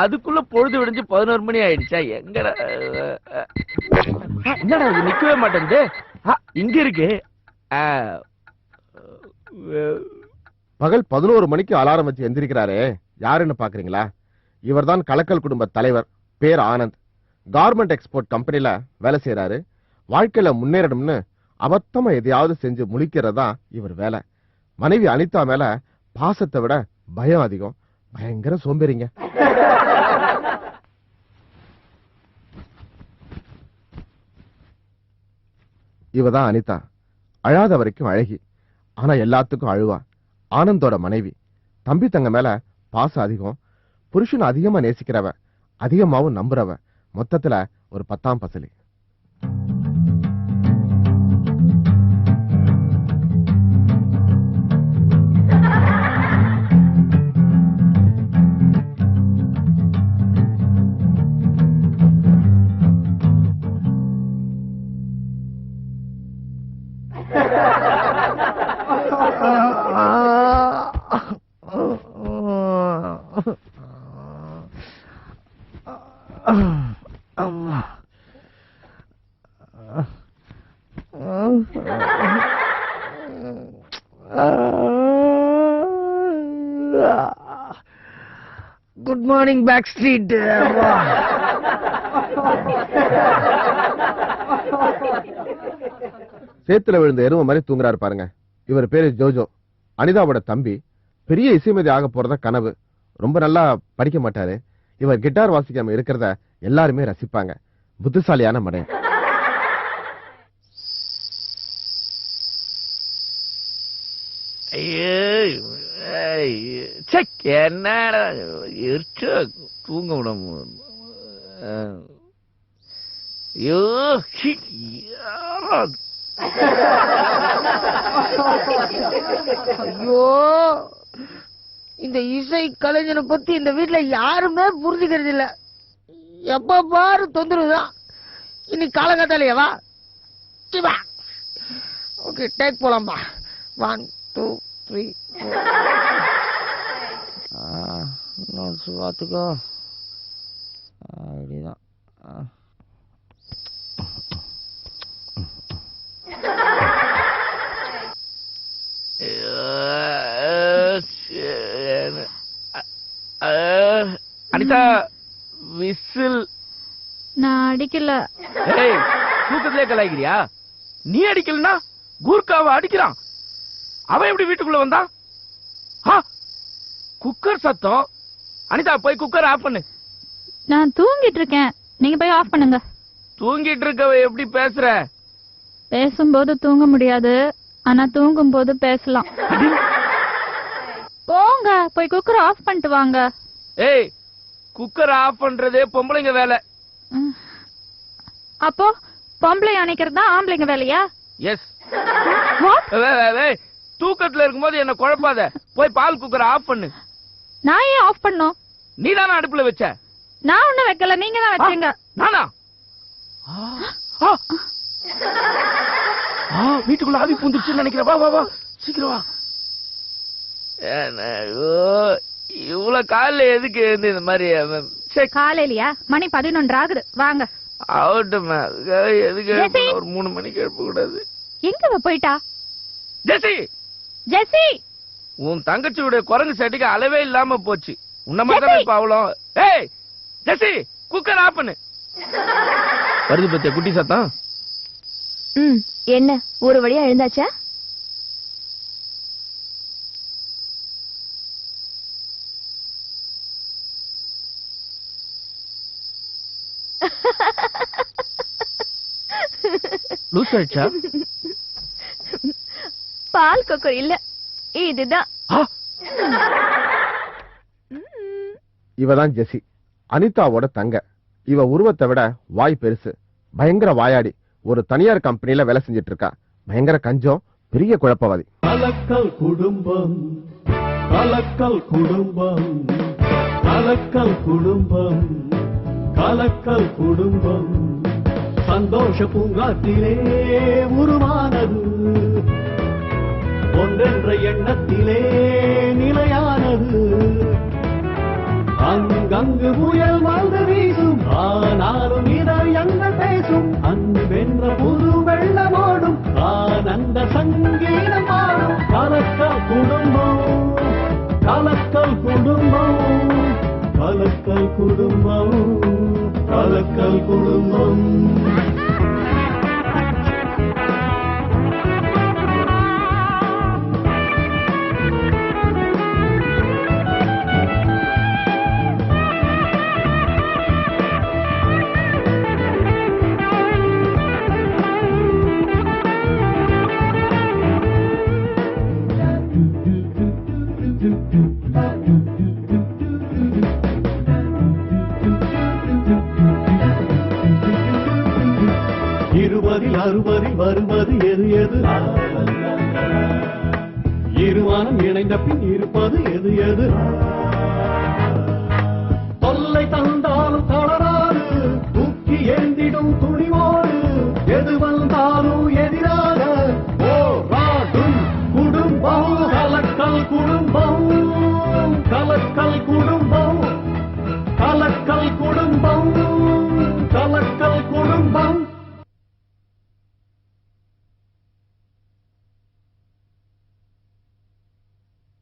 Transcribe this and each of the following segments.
அதுக்குள்ள பொழுது விடிஞ்சு 11 மணி ஆயிடுச்சா? எங்கடா என்னடா இது நிக்கவே மாட்டேங்குது? இங்க இருக்கு. பகல் 11 மணிக்கு அலாரம் வச்சு எந்திரிக்கிறாரே, யாருன்னு பாக்குறீங்களா? இவர்தான் கலக்கல் குடும்ப தலைவர், பேர் ஆனந்த். கார்மெண்ட் எக்ஸ்போர்ட் கம்பெனில வேலை செய்யறாரு. வாழ்க்கையில முன்னேறணும்னு அபத்தமா எதையாவது செஞ்சு முழிக்கிறதா இவர் வேலை. மனைவி அனிதா மேல பாசத்தை விட பயம் அதிகம். பயங்கர சோம்பேறிங்க. இவதான் அனிதா. அழாத வரைக்கும் அழகி, ஆனா எல்லாத்துக்கும் அழுவா. ஆனந்தோட மனைவி. தம்பி தங்க மேல பாசம் அதிகம். புருஷன் அதிகமா நேசிக்கிறவ, அதிகமாவும் நம்புறவ. மொத்தத்துல ஒரு 10ஆம் பசலி. Good morning back street. சேத்துல விழுந்த எருமை மாதிரி தூங்குறாரு பாருங்க. இவர் பேரு ஜோஜோ, அனிதாவோட தம்பி. பெரிய இசைமதி ஆக போறத கனவு. ரொம்ப நல்லா படிக்க மாட்டாரு. இவர் கிட்டார் வாசிக்காம இருக்கிறத எல்லாருமே ரசிப்பாங்க. புத்திசாலியான மடையன். என்னடா தூங்க விடாம. ஐயோ, இந்த இசை கலைஞனை பத்தி இந்த வீட்டுல யாருமே புரிஞ்சுக்கிறது இல்ல. எப்ப பாரு தொந்தரவுதான். இன்னைக்கு காலங்கத்தாலேயவா? Okay, take போலாம்பா. 1 2 3 4 பார்த்துக்கோ. அப்படிதான். அனிதா, விசில். நான் அடிக்கல. தூக்கத்திலே கலாய்க்கிறியா? நீ அடிக்கலனா கூர்காவை அடிக்கிறான். அவன் எப்படி வீட்டுக்குள்ள வந்தான்? குக்கர் சத்தம். அனிதா, போய் குக்கர் ஆஃப் பண்ணு. நான் தூங்கிட்டு இருக்கேன், நீங்க போய் ஆஃப் பண்ணுங்க. தூங்கிட்டு இருக்கவ எப்படி பேசுற? பேசும்போது தூங்க முடியாது, ஆனா தூங்கும் போது பேசலாம். போங்க, போய் குக்கர் ஆஃப் பண்ணிட்டு வாங்க. ஏய், குக்கர் ஆஃப் பண்றதே பொம்பளைங்க வேலை. அப்போ பொம்பளை அணைக்கிறது தான் ஆம்பளைங்க வேலையா? எஸ். தூக்கத்துல இருக்கும்போது என்ன குழப்பாத. போய் பால் குக்கர் ஆஃப் பண்ணு. நான் ஏன் ஆஃப் பண்ணும்? நீ தானே அடுப்புல வச்ச. நான் ஒண்ணும் வைக்கல, நீங்க தான் வச்சீங்க. நானா? வீட்டுக்குள்ள ஆவி பூந்துருச்சுன்னு நினைக்கிறேன். வா வா வா, சீக்கிரம் வா. இவ்வளவு காலைல எதுக்கு எழுந்து இந்த மாதிரி? காலையிலயா? மணி 11 ஆகுது, வாங்க. ஆகட்டும், எதுக்கு ஒரு 3 மணிக்கு எழுப்ப கூடாது. எங்க போயிட்டா? ஜெசி, ஜெசி, உன் தங்கச்சியுடைய குரங்கு சட்டிக்கு அளவே இல்லாம போச்சு. உன்ன மாதிரி இப்ப அவ்வளோ. ஏய் ஜெசி, குக்கர் ஆஃப் பண்ணு. வருது பத்தியா குட்டி சத்தம்? என்ன ஒரு வழியா எழுந்தாச்சா? லூஸ் ஆயிடுச்சா? பால் குக்கர் இல்ல, இதுதான். இவதான் ஜெசி, அனிதாவோட தங்க. இவ உருவத்தை விட வாய் பெருசு. பயங்கர வாயாடி. ஒரு தனியார் கம்பெனில வேலை செஞ்சிட்டு இருக்கா. பயங்கர கஞ்சம், பெரிய குழப்பவாதி. கலக்கல் குடும்பம், கலக்கல் குடும்பம், கலக்கல் குடும்பம், கலக்கல் குடும்பம். சந்தோஷ பூங்காத்திலே உருவானது, ஒன்றென்ற எண்ணத்திலே நிலையானது. அங்க அங்கங்கு புயல் வந்து வீசும், ஆனாலும் இதயங்கள் பேசும். அன்பென்ற புது வெள்ளமோடும், ஆனந்த சங்கீதம் பாடும். கலக்கல் குடும்பம், கலக்கல் குடும்பம், கலக்கல் குடும்பம், கலக்கல் குடும்பம். இருவரில் அறுவரில் வருவது எது எது? இருவானம் இணைந்த பின் இருப்பது எது எது? தொல்லை தந்தாலும் தளராது, தூக்கி ஏந்திடும் துணிவோடு, எது வந்தாலும் எதிராக போராடும் குடும்பம். கலக்கல் குடும்பம், கலக்கல் குடும்பம், கலக்கல் குடும்பம், கலக்கல் குடும்பம்.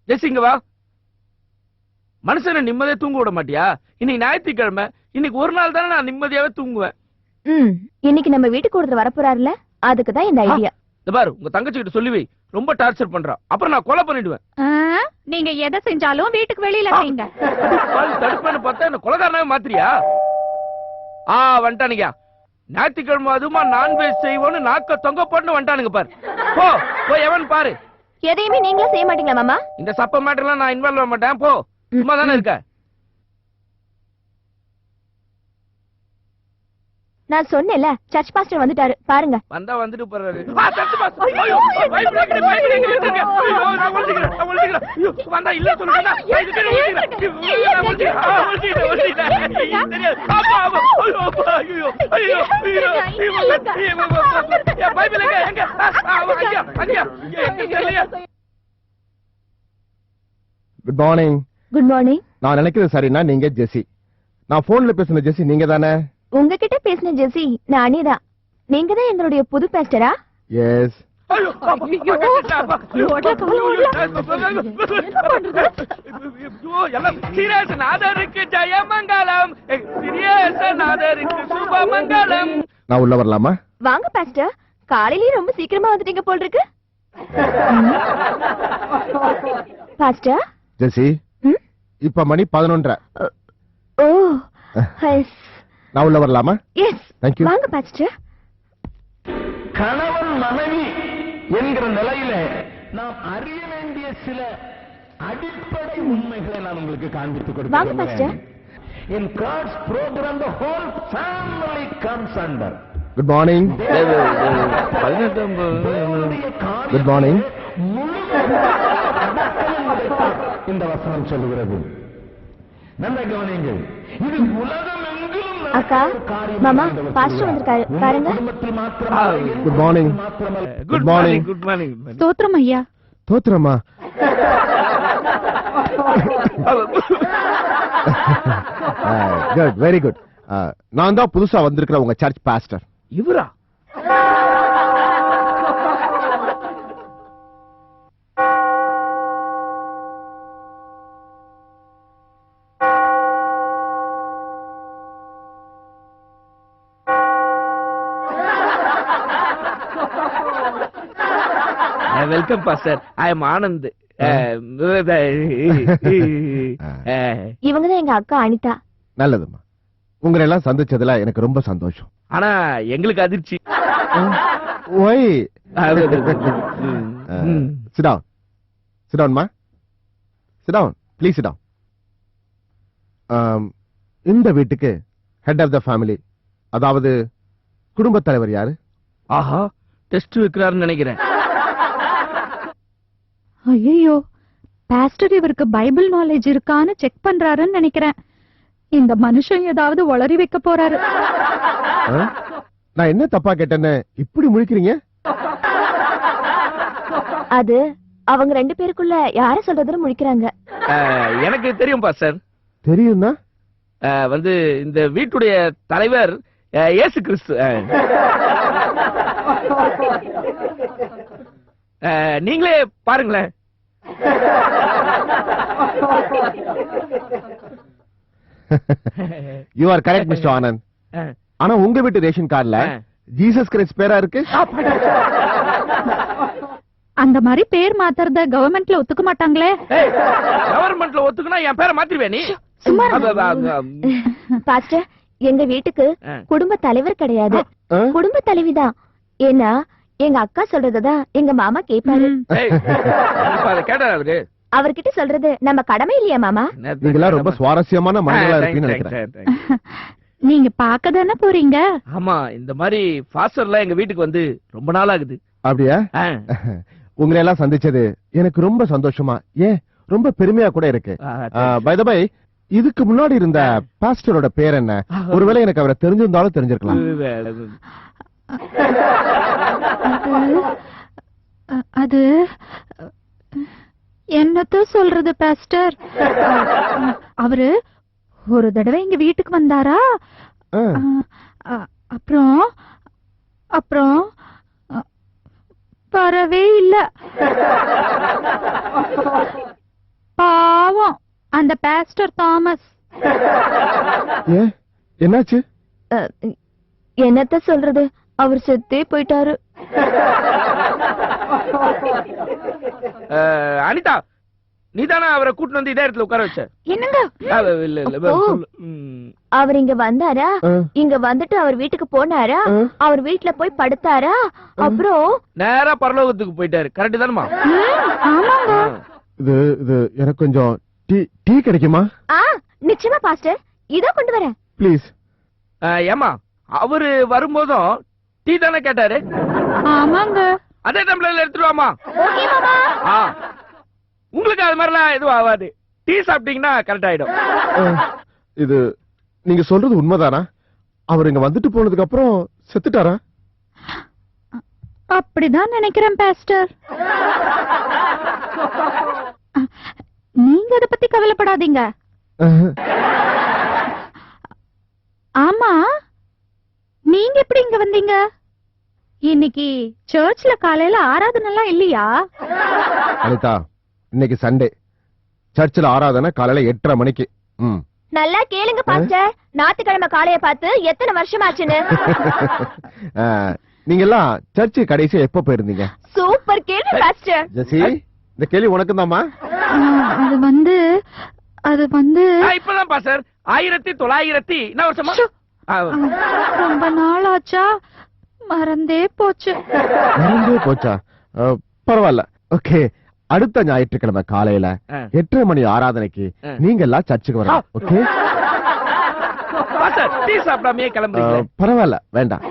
ஜெசிங்க வா. மனுஷனை நிம்மதியா தூங்க விட மாட்டியா? இன்னைக்கு ஞாயிற்றுக்கிழமை, இன்னைக்கு ஒரு நாள் தானே நான் நிம்மதியாவே தூங்குவேன். இன்னைக்கு நம்ம வீட்டுக்கு ஒருத்தர் வரப்போறாருல, அதுக்குதான் இந்த ஐடியா. இந்த பாரு, உங்க தங்கச்சி கிட்ட சொல்லி வை, ரொம்ப டார்ச்சர் பண்றான், அப்புறம் நான் கொலை பண்ணிடுவேன். நீங்க எதை செஞ்சாலும் வீட்டுக்கு வெளியில செய்யுங்க. தடுப்பேன்னு பார்த்தா என்ன கொலைகாரனாவே மாத்திரியா? வந்துட்டானுங்க. ஞாயிற்றுக்கிழமை அதுமா நான்வெஜ் செய்வோன்னு நாக்க தொங்க போட்டு வந்துட்டானுங்க பாரு. போ போய் எவன் பாரு. எதையுமே நீங்களும் செய்ய மாட்டீங்களா மாமா? இந்த சப்ப மேட்டர்லாம் நான் இன்வால்வ் ஆக மாட்டேன். போ, சும்மா தானே இருக்க. நான் சொன்னேன்ல, சர்ச் பாஸ்டர் வந்துட்டாரு பாருங்க. வந்தா வந்துட்டு போறாரு. Search pastor. ஐயோ, பயப்படுங்க. ஐயோ, நான் ஒளிஞ்சிக்கிறேன். ஐயோ, வந்தா இல்ல சொல்லுங்க. இதுக்கு ஒளிஞ்சிக்கிறேன். Good morning. Good morning. நான் நினைக்கிறது சரின்னா நீங்க ஜெசி. நான் போன்ல பேசுன ஜெசி நீங்க தானே? உங்ககிட்ட பேசின ஜெசி நானே தான். நீங்க தான் எங்களுடைய புது பாஸ்டரா? எஸ். நான் உள்ள வரலாமா? வாங்க பாஸ்டர். காலையிலேயே ரொம்ப சீக்கிரமா வந்துட்டீங்க போல் இருக்கு. பாஸ்டர். ஜெசி, இப்ப மணி 11:30. ஓ எஸ். நான் உள்ள வரலாமா? எஸ். Thank you. வாங்க பாஸ்டர். கணவன் மனைவி என்கிற நிலையில நாம் அறிய வேண்டிய சில அடிப்படை உண்மைகளை நான் உங்களுக்கு காண்பித்துக் வாங்க pastor. In God's program the whole family comes under. Good morning. Good morning. இந்த வசனம் சொல்லுகிறது. நல்ல கவனியுங்கள். இது உலகமெங்கிலும் அக்கா, மாமா, பாஸ்டர் வந்திருக்காரு பாருங்க. Good morning. Good morning. Good morning. ஸ்தோத்திரம் ஐயா. தோத்துறமா? Good, very good. நான் தான் புதுசா வந்திருக்கிற உங்க சர்ச் பாஸ்டர். இவரா? Welcome pastor. I am Anand. இவங்க தான் எங்க அக்கா அனிதா. நல்லதுமா. உங்களை எல்லாம் சந்திச்சதுல எனக்கு ரொம்ப சந்தோஷம். ஆனா எங்களுக்கு அதிர்ச்சி. Y. Sit down. Sit down, ma. Sit down. Please sit down. இந்த வீட்டுக்கு ஹெட் ஆஃப் த ஃபேமிலி, அதாவது குடும்பத் தலைவர் யாரு? ஆஹா, டெஸ்ட் வைக்கிறாருன்னு நினைக்கிறேன். ஐயோ, பாஸ்டர் இவருக்கு பைபிள் நாலேஜ் இருக்கான்னு செக் பண்றாருன்னு நினைக்கிறேன். இந்த மனுஷன் ஏதாவது உளறி வைக்க போறாரு. நான் என்ன தப்பா கேட்டேன்னு இப்படி முழிக்கிறீங்க? அது அவங்க ரெண்டு பேருக்குள்ள யார சொல்றதுன்னு முழிக்கிறாங்க. எனக்கு தெரியும் பாஸ்டர். தெரியும்னா வந்து இந்த வீட்டுடைய தலைவர் இயேசு கிறிஸ்து. நீங்களே பாருங்களேன். You are correct mister Anand. ஆனா உங்க வீட்டு ரேஷன் கார்டுல ஜீசஸ் கிரைஸ்ட் பேரா இருக்கு. அந்த மாதிரி பேர் மாத்துறத கவர்மெண்ட்ல ஒத்துக்க மாட்டாங்களே. கவர்மெண்ட்ல ஒத்துக்குனா என் பேரை மாத்திருவே நீ. சும்மா பாஸ்டர், எங்க வீட்டுக்கு குடும்ப தலைவர் கிடையாது, குடும்ப தலைவிதான். ஏன்னா எங்க அக்கா சொல்றதுதான் எங்க மாமா கேட்பாரு. கேட்டாரு அவரு. அவர்கிட்ட சொல்றது நம்ம கடமை இல்லையா மாமா? நீங்களாம் ரொம்ப சுவாரஸ்யமான மனிதர்களா இருக்கீங்கன்னு நினைக்கிறேன். நீங்க பாக்க தானே போறீங்க. ஆமா, இந்த மாதிரி ஃபாஸ்டர்லாம் எங்க வீட்டுக்கு வந்து ரொம்ப நாள் ஆகுது. அப்படியா? உங்களை எல்லாம் சந்திச்சது எனக்கு ரொம்ப சந்தோஷமா, ஏன் ரொம்ப பெருமையா கூட இருக்கு. பை த பை, இதுக்கு முன்னாடி இருந்த பாஸ்டரோட பேர் என்ன? ஒருவேளை எனக்கு அவரை தெரிஞ்சிருந்தாலும் தெரிஞ்சிருக்கலாம். அது என்னத்த சொல்றது பாஸ்டர், அவரு ஒரு தடவை எங்க வீட்டுக்கு வந்தாரா, அப்புறம் அப்புறம் வரவே இல்ல. பாவம் அந்த பாஸ்டர் தாமஸ். என்னாச்சு? என்னத்த சொல்றது, அவர் செத்தே போயிட்டாரு. அனிதா, நீதானே அவரை கூட்டிட்டு வந்து இதே இடத்துல உட்கார வச்ச? என்னங்க? அவர் இங்க வந்தாரா, இங்க வந்துட்டு அவர் வீட்டுக்கு போனாரா, அவர் வீட்டுல போய் படுத்தாரா, அப்புறம் நேரா பரலோகத்துக்கு போயிட்டாரு. கரெக்ட் தானமா? ஆமாங்க. இது எனக்கு கொஞ்சம் டீ கிடைக்குமா? நிச்சயமா பாஸ்டர், இதோ கொண்டு வரேன். ப்ளீஸ். ஏமா, அவரு வரும்போதும் டீ தானே கேட்டாரு? ஆமாங்க. அதே டம்ளர்ல எடுத்துருவாமா? ஓகே மாமா. உங்களுக்கு அது மாதிரிலாம் எதுவும் ஆகாது. டீ சாப்பிட்டீங்கன்னா கரெக்ட் ஆயிடும். இது நீங்க சொல்றது உண்மைதானா? அவர் இங்க வந்துட்டு போனதுக்கு அப்புறம் செத்துட்டாரா? அப்படிதான் நினைக்கிறேன் பாஸ்டர். நீங்க அத பத்தி கவலைப்படாதீங்க. ஆமா, நீங்க எப்படி இங்க வந்தீங்க? இன்னைக்கு சர்ச்ல காலையில ஆராதனை எல்லாம் இல்லையா? அனிதா, இன்னைக்கு சண்டே, சர்ச்சில் ஆராதனை காலையில 8:30 மணிக்கு. நல்லா கேளுங்க பாஸ்டர், ஞாயிற்றுக்கிழமை காலைய பார்த்து எத்தனை வருஷம் ஆச்சுன்னு. நீங்க எல்லாம் சர்ச்சு கடைசியா எப்ப போயிருந்தீங்க? சூப்பர் கேள்வி பாஸ்டர். ஜெசி, இந்த கேள்வி உனக்கு தாமா? அது வந்து இப்பதான் பாஸ்டர் 1900 என்ன வருஷமா? ரொம்ப நாள் ஆச்சா, மறந்தே போச்சு. மறந்தே போச்சா? பரவாயில்ல, ஓகே. அடுத்த ஞாயிற்றுக்கிழமை காலையில 8:30 மணி ஆராதனைக்கு நீங்க எல்லாம் சர்ச்சுக்கு வரலாம். ஓகே? டீ சாப்பிடாமே கிளம்புறீங்க? பரவாயில்ல, வேண்டாம்.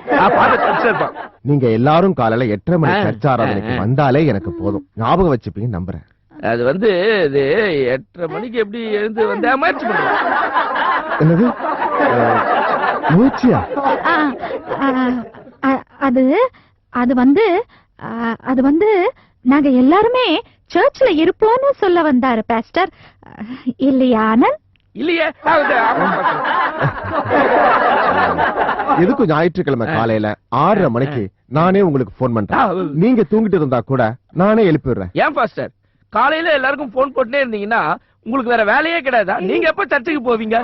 நீங்க எல்லாரும் காலையில 8:30 மணி சர்ச் ஆராதனைக்கு வந்தாலே எனக்கு போதும். ஞாபகம் வச்சுப்பீங்க நம்புறேன். அது வந்து இது 8:30 மணிக்கு எப்படி எழுந்து வந்தா முயற்சி பண்றேன். என்னது முயற்சியா? அது வந்து நாங்க எல்லாருமே சர்ச்ல இருப்போம்னு சொல்ல வந்தாரு பாஸ்டர். இல்லையா ஆனந்த்? இல்லையே. எதுக்கும் ஞாயிற்றுக்கிழமை காலையில 6:30 மணிக்கு நானே உங்களுக்கு போன் பண்றேன். நீங்க தூங்கிட்டு இருந்தா கூட நானே எழுப்பிடுறேன். ஏன் பாஸ்டர், காலையில எல்லாருக்கும் போன் போட்டுனே இருந்தீங்கன்னா உங்களுக்கு வேற வேலையே கிடையாதா? நீங்க எப்ப சர்ச்சுக்கு போவீங்க?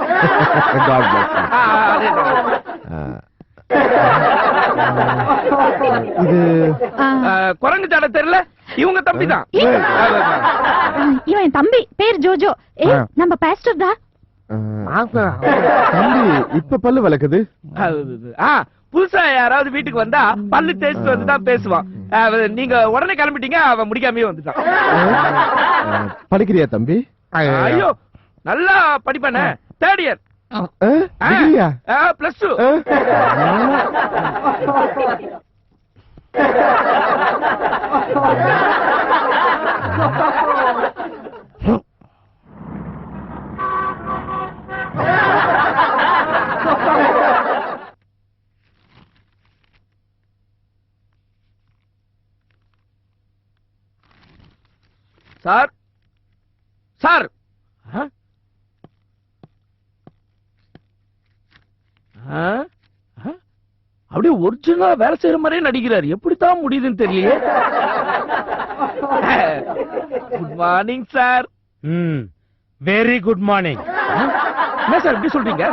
இது குரங்கு ஜாட தெரியல, இவங்க தம்பி தான். இவன் தம்பி பேர் ஜோஜோ. நம்ம பாஸ்டர் தான். தம்பி இப்ப பல்லு விளக்குது. புதுசா யாராவது வீட்டுக்கு வந்தா பல்லு தேய்ச்சிட்டு வந்து தான் பேசுவான். நீங்க உடனே கிளம்பிட்டீங்க, அவன் முடிக்காமயே வந்துட்டான். படிக்கிறியா தம்பி? ஐயோ, நல்லா படிப்பானே. 3rd year. +2. சார், சார், அப்படியே ஒரிஜினலா வேலை செய்யற மாதிரியே நடிக்கிறார். எப்படித்தான் முடியுதுன்னு தெரியலையே. Good morning sir. Very good morning. என்ன சார் இப்படி சொல்றீங்க?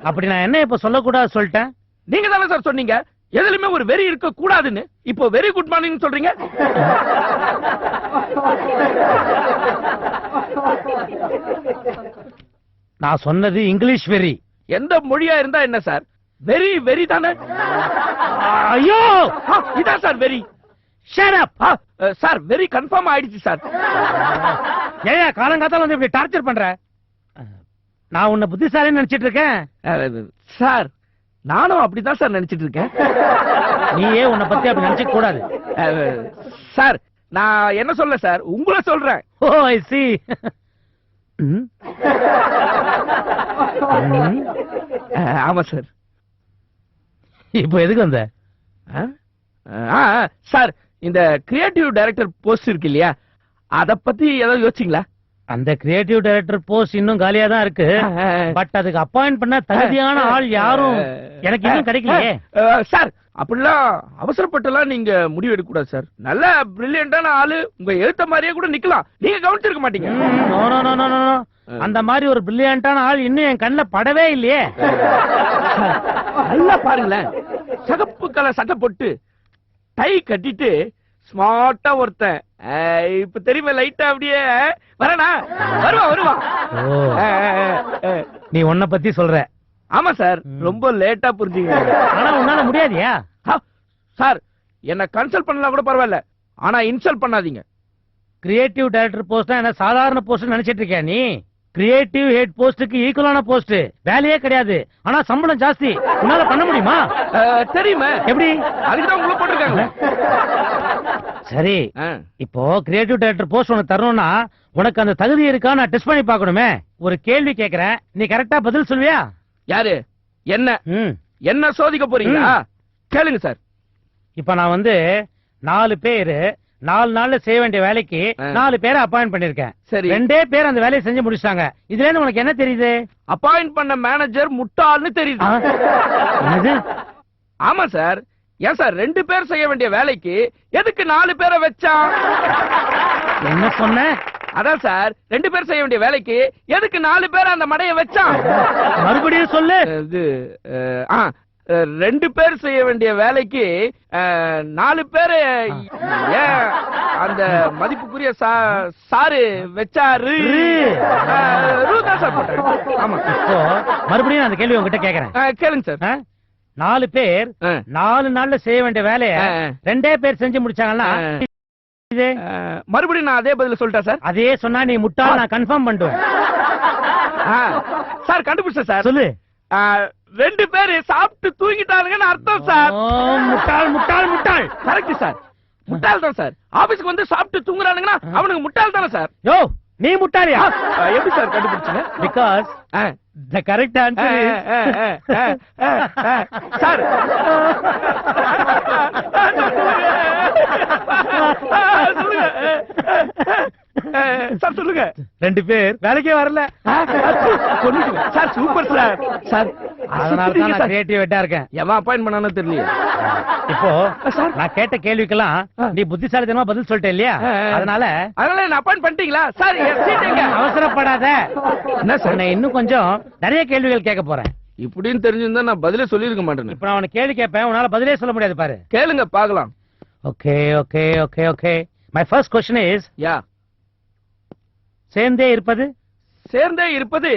அப்படி நான் என்ன இப்ப சொல்லக்கூடாது சொல்லிட்டேன்? நீங்க தானே சார் சொன்னீங்க எதுலயுமே ஒரு வெறி இருக்க கூடாதுன்னு. இப்போ வெரி குட் மார்னிங் சொல்றீங்க. நான் சொன்னது இங்கிலீஷ் வெரி. எந்த மொழியா இருந்தா என்ன சார்? வெரி வெரி தானே. ஐயோ இதான் சார் வெரி. Shut up. சார் வெரி கன்ஃபார்ம் ஆயிடுச்சு சார். ஏயா காலங்காத்தால வந்து இப்படி டார்ச்சர் பண்ற? நான் உன்னை புத்திசாலின்னு நினைச்சிட்டு இருக்கேன். சார் நானும் அப்படிதான் சார் நினைச்சிட்டு இருக்கேன். நீயே உன்னை பத்தி அப்படி நினைச்சுக்க கூடாது. சார் நான் என்ன சொல்ல சார், உங்களை சொல்றேன். ஓ ஐ சி. ஆமா சார். இப்போ எதுக்கு வந்த? சார் இந்த கிரியேட்டிவ் டைரக்டர் போஸ்ட் இருக்கு இல்லையா, அத பத்தி ஏதாவது யோசிச்சீங்களா? அந்த கிரியேட்டிவ் டைரக்டர் போஸ்ட் இன்னும் காலியா தான் இருக்கு. பட் அதுக்கு அப்பாயிண்ட் பண்ண தகுதியான ஆள் யாரும் எனக்கு இன்னும் கிடைக்கலையே. சார் அப்படிலாம் அவசரப்பட்டுலாம் நீங்க முடிவு எடுக்க கூடாது சார். நல்ல பிரில்லியண்டான ஆளு உங்க எழுத்த மாதிரியே கூட நிக்கலாம். நீங்க கவனிச்சிருக்க மாட்டீங்க. அந்த மாதிரி ஒரு பிரில்லியண்டான ஆள் இன்னும் என் கண்ணுல படவே இல்லையே. நல்லா பாருங்களேன், சகப்பு கலர் சட்டை போட்டு டை கட்டிட்டு ஸ்மார்ட்டா ஒருத்தன். இப்ப தெரியுமா லைட்டா அப்படியே வரனா வருவா. நீ உன்னை பத்தி சொல்ற? ஆமா சார், ரொம்ப லேட்டா புரிஞ்சுங்க. ஆனா உன்னால முடியாதியா? சார் என்ன கன்சல்ட் பண்ணலாம் கூட பரவாயில்ல, ஆனா இன்சல்ட் பண்ணாதீங்க. கிரியேட்டிவ் டைரக்டர் போஸ்ட் என்ன சாதாரண போஸ்ட் நினைச்சிட்டு இருக்கியா நீ? கிரியேட்டிவ் ஹெட் போஸ்டுக்கு ஈக்குவலான போஸ்ட். வேலையே கிடையாது, ஆனா சம்பளம் ஜாஸ்தி. உன்னால பண்ண முடியுமா? தெரியுமா? எப்படி? அதுக்குதான் உங்களை போட்டிருக்காங்க. சரி, இப்போ கிரியேட்டிவ் டைரக்டர் போஸ்ட் உனக்கு தரணும்னா உனக்கு அந்த தகுதி இருக்கா நான் டெஸ்ட் பண்ணி பார்க்கணுமே. ஒரு கேள்வி கேக்குறேன், நீ கரெக்டா பதில் சொல்வியா? யாரு என்ன சோதிக்க போறீங்களா? கேளுங்க சார். இப்ப நான் வந்து 4 பேரு 4 நாள்ல செய்ய வேண்டிய வேலைக்கு 4 பேரை அப்பாயிண்ட் பண்ணிருக்கேன். சரி, 2 பேர் அந்த வேலையை செஞ்சு முடிச்சிட்டாங்க. இதுல இருந்து உனக்கு என்ன தெரியுது? அப்பாயிண்ட் பண்ண மேனேஜர் முட்டாள்னு தெரியுது. என்னது? ஆமா சார். ஏன் சார் 2 பேர் செய்ய வேண்டிய வேலைக்கு எதுக்கு 4 பேரை வச்சான்? என்ன சொன்ன? அதான் சார், 2 பேர் செய்ய வேண்டிய வேலைக்கு எதுக்கு 4 பேர் அந்த மடைய வச்சான்? மறுபடியும் சொல்லு. இது 2 பேர் செய்ய வேண்டிய வேலைக்கு 4 பேரு ஏன் அந்த மதிப்புக்குரிய சாரு வச்சாரு? ரூதான் சார் போட்டேன். ஆமா. இப்போ மறுபடியும் அந்த கேள்வி உங்ககிட்ட கேக்குறேன். கேளுங்க சார். 4 பேர் 4 நாள்ல செய்ய வேண்டிய வேலைய 2 பேர் செஞ்சு முடிச்சாங்கன்னா மறுபடியும் நான் அதே பதில சொல்லிட்டேன் சார். அதே சொன்னா நீ முட்டாள், நான் கன்ஃபார்ம் பண்ணுவேன். சார் கண்டுபிடிச்சேன் சார். சொல்லு. 2 பேரு சாப்பிட்டு தூங்கிட்டாருங்கன்னு அர்த்தம் சார். முட்டாள் முட்டாள் முட்டாள். கரெக்ட் சார், முட்டாள் தான் சார். ஆபீஸ்க்கு வந்து சாப்பிட்டு தூங்குறானுங்கன்னா அவனுக்கு முட்டாள் தானே சார். யோ நீ முட்டாளியா? எப்படி சார் கண்டுபிடிச்சீங்க? Because the correct answer is sir sir சொல்லுங்க. 2 பேர் வேலைக்கே வரல. Sir super sir. சார் அதனால தான் நான் கிரியேட்டிவா இருக்கேன். எவன் அப்பாயிண்ட் பண்ணானோ தெரியல. இப்போ நான் கேட்ட கேள்விக்கெல்லாம் நீ புத்திசாலித்தனமா பதில் சொல்லிட்ட இல்லையா? அதனால என்ன அப்பாயிண்ட் பண்ணிட்டீங்களா சார்? அவசரப்படாத. என்ன சார், நான் இன்னும் கொஞ்சம் நிறைய கேள்விகள் கேட்க போறேன். இப்படின்னு தெரிஞ்சிருந்தா நான் பதிலே சொல்லிருக்க மாட்டேன். இப்ப நான் உனக்கு கேள்வி கேட்பேன், உன்னால பதிலே சொல்ல முடியாது பாரு. கேளுங்க பாக்கலாம். Okay okay okay okay. My first question is சேர்ந்தே இருப்பது? சேர்ந்தே இருப்பது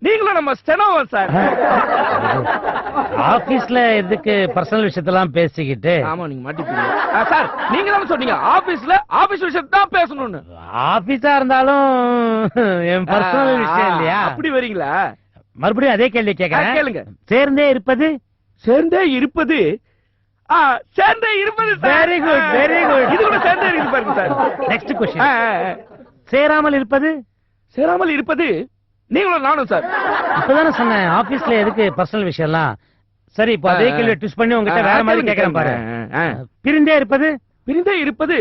நீங்களும் நம்ம ஸ்டெனோவா சார். ஆபீஸ்ல எதுக்கு பர்சனல் விஷயத்தெல்லாம் பேசிக்கிட்டு? ஆமா நீங்க மாட்டிப்பீங்க சார். நீங்க தான சொன்னீங்க ஆபீஸ்ல ஆபீஸ் விஷயத்தை தான் பேசணும்னு. ஆபீஸா இருந்தாலும் என் பர்சனல் விஷயம் இல்லையா? அப்படி வரீங்களா? மறுபடியும் அதே கேள்வி கேட்கறேன். கேளுங்க. சேர்ந்தே இருப்பது? சேர்ந்தே இருப்பது சேர்ந்தே இருப்பது. Very good very good. இது கூட சேர்ந்தே இருக்கு பாருங்க சார். Next question. சேராமல் இருப்பது? சேராமல் இருப்பது நீங்களும் நானும் சார். இப்பதானே சொன்னேன் ஆபீஸ்ல எதுக்கு பர்சனல் விஷயம்லாம். சரி, இப்போ அதே கேள்வி ட்விஸ்ட் பண்ணி உங்ககிட்ட வேற மாதிரி கேக்குறேன் பாரு. பிரிந்தே இருப்பது? பிரிந்தே இருப்பது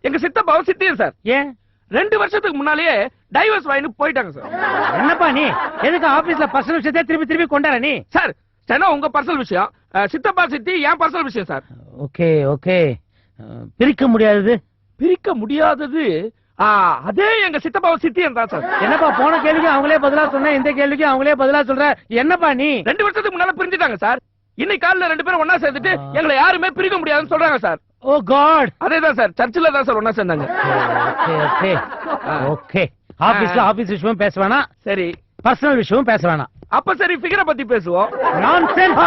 எங்க சித்தப்பாவும் சித்தியும் சார். ஏன் 2 வருஷத்துக்கு முன்னாலேயே டைவர்ஸ் வாங்கிட்டு போயிட்டாங்க சார். என்னப்பா நீ எதுக்கு ஆபீஸ்ல பர்சனல் விஷயத்தை திருப்பி திருப்பி கொண்டாட நீ? சார் ஸ்டெனோ உங்க பர்சனல் விஷயம், சித்தப்பா சித்தி என் பர்சனல் விஷயம் சார். ஓகே ஓகே, பிரிக்க முடியாதது. பிரிக்க முடியாதது அதே எங்க சித்தப்பாவை சித்தியன் தான் சார். என்னப்பா போன கேள்விக்கு அவங்களே பதிலா சொன்ன, இந்த கேள்விக்கு அவங்களே பதிலா சொல்ற, என்னப்பா நீ? 2 வருஷத்துக்கு முன்னால பிரிஞ்சுட்டாங்க சார். இன்னைக்கு காலையில 2 பேரும் ஒன்னா சேர்ந்துட்டு எங்களை யாருமே பிரிக்க முடியாதுன்னு சொல்றாங்க சார். ஓ காட். அதேதான் சார், சர்ச்சில் தான் சார் ஒன்னா சேர்ந்தாங்க. ஓகே ஓகே ஓகே, ஆபீஸ் விஷயம் பேச வேணாம், சரி பர்சனல் விஷயம் பேச வேணாம். அப்ப சரி ஃபிகரை பத்தி பேசுவோம். நான்சென்ஸ்.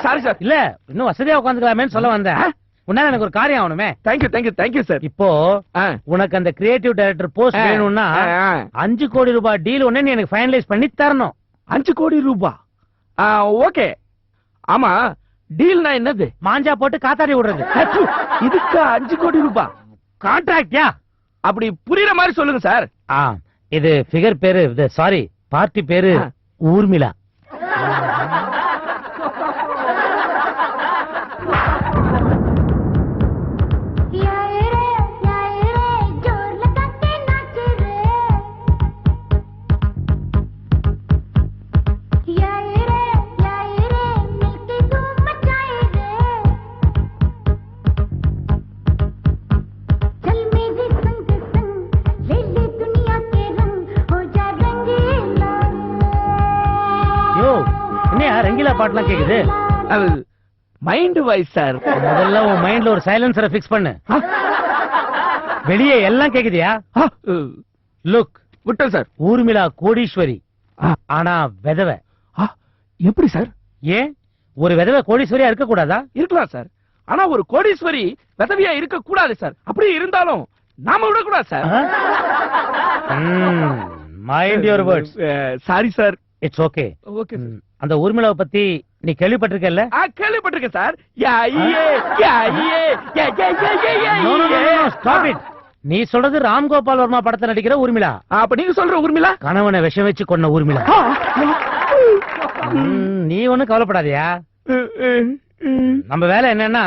Sorry sir. இல்ல இன்னும் வசதியா உட்காந்துக்கலாமேன்னு சொல்ல வந்தேன். உன்னால எனக்கு ஒரு காரியம் ஆகணுமே. Thank you sir. இப்போ உனக்கு அந்த கிரியேட்டிவ் டைரக்டர் போஸ்ட் வேணும்னா 5 கோடி ரூபாய் டீல் ஒண்ணு நீ எனக்கு ஃபைனலைஸ் பண்ணி தரணும். 5 கோடி ரூபாய்? ஓகே. ஆமா, டீல்னா என்னது? மாஞ்சா போட்டு காத்தாடி விடுறது. இதுக்கு 5 கோடி ரூபாய் கான்ட்ராக்ட்யா? அப்படி புரியுற மாதிரி சொல்லுங்க சார். இது ஃபிகர் பேரு, சாரி பார்ட்டி பேரு ஊர்மிளா. ரங்கீலா பாட்டுலாம் கேக்குது. Mind voice sir. முதல்ல உன் மைண்ட்ல ஒரு சைலன்சரை பிக்ஸ் பண்ணு. வெளியே எல்லாம் கேக்குதியா? லுக் விட்டேன் சார். ஊர்மிளா கோடீஸ்வரி, ஆனா விதவை. எப்படி சார்? ஏன் ஒரு விதவை கோடீஸ்வரியா இருக்க கூடாதா? இருக்கலாம் சார், ஆனா ஒரு கோடீஸ்வரி விதவையா இருக்க கூடாது சார். அப்படி இருந்தாலும் நாம விடக்கூடாது sir. Mind your words. Sorry sir. It's okay. Okay. அந்த ஊர்மிளாவை பத்தி நீ கேள்விப்பட்டிருக்கல? கேள்விப்பட்டிருக்கேன் சார். நீ சொல்றது ராம்கோபால் வர்மா படத்தை நடிக்கிற ஊர்மிளா. அப்ப நீங்க சொல்ற ஊர்மிளா கணவனை விஷம் வச்சு கொன்ன ஊர்மிளா. நீ ஒண்ணும் கவலைப்படாதயா. நம்ம வேலை என்னன்னா,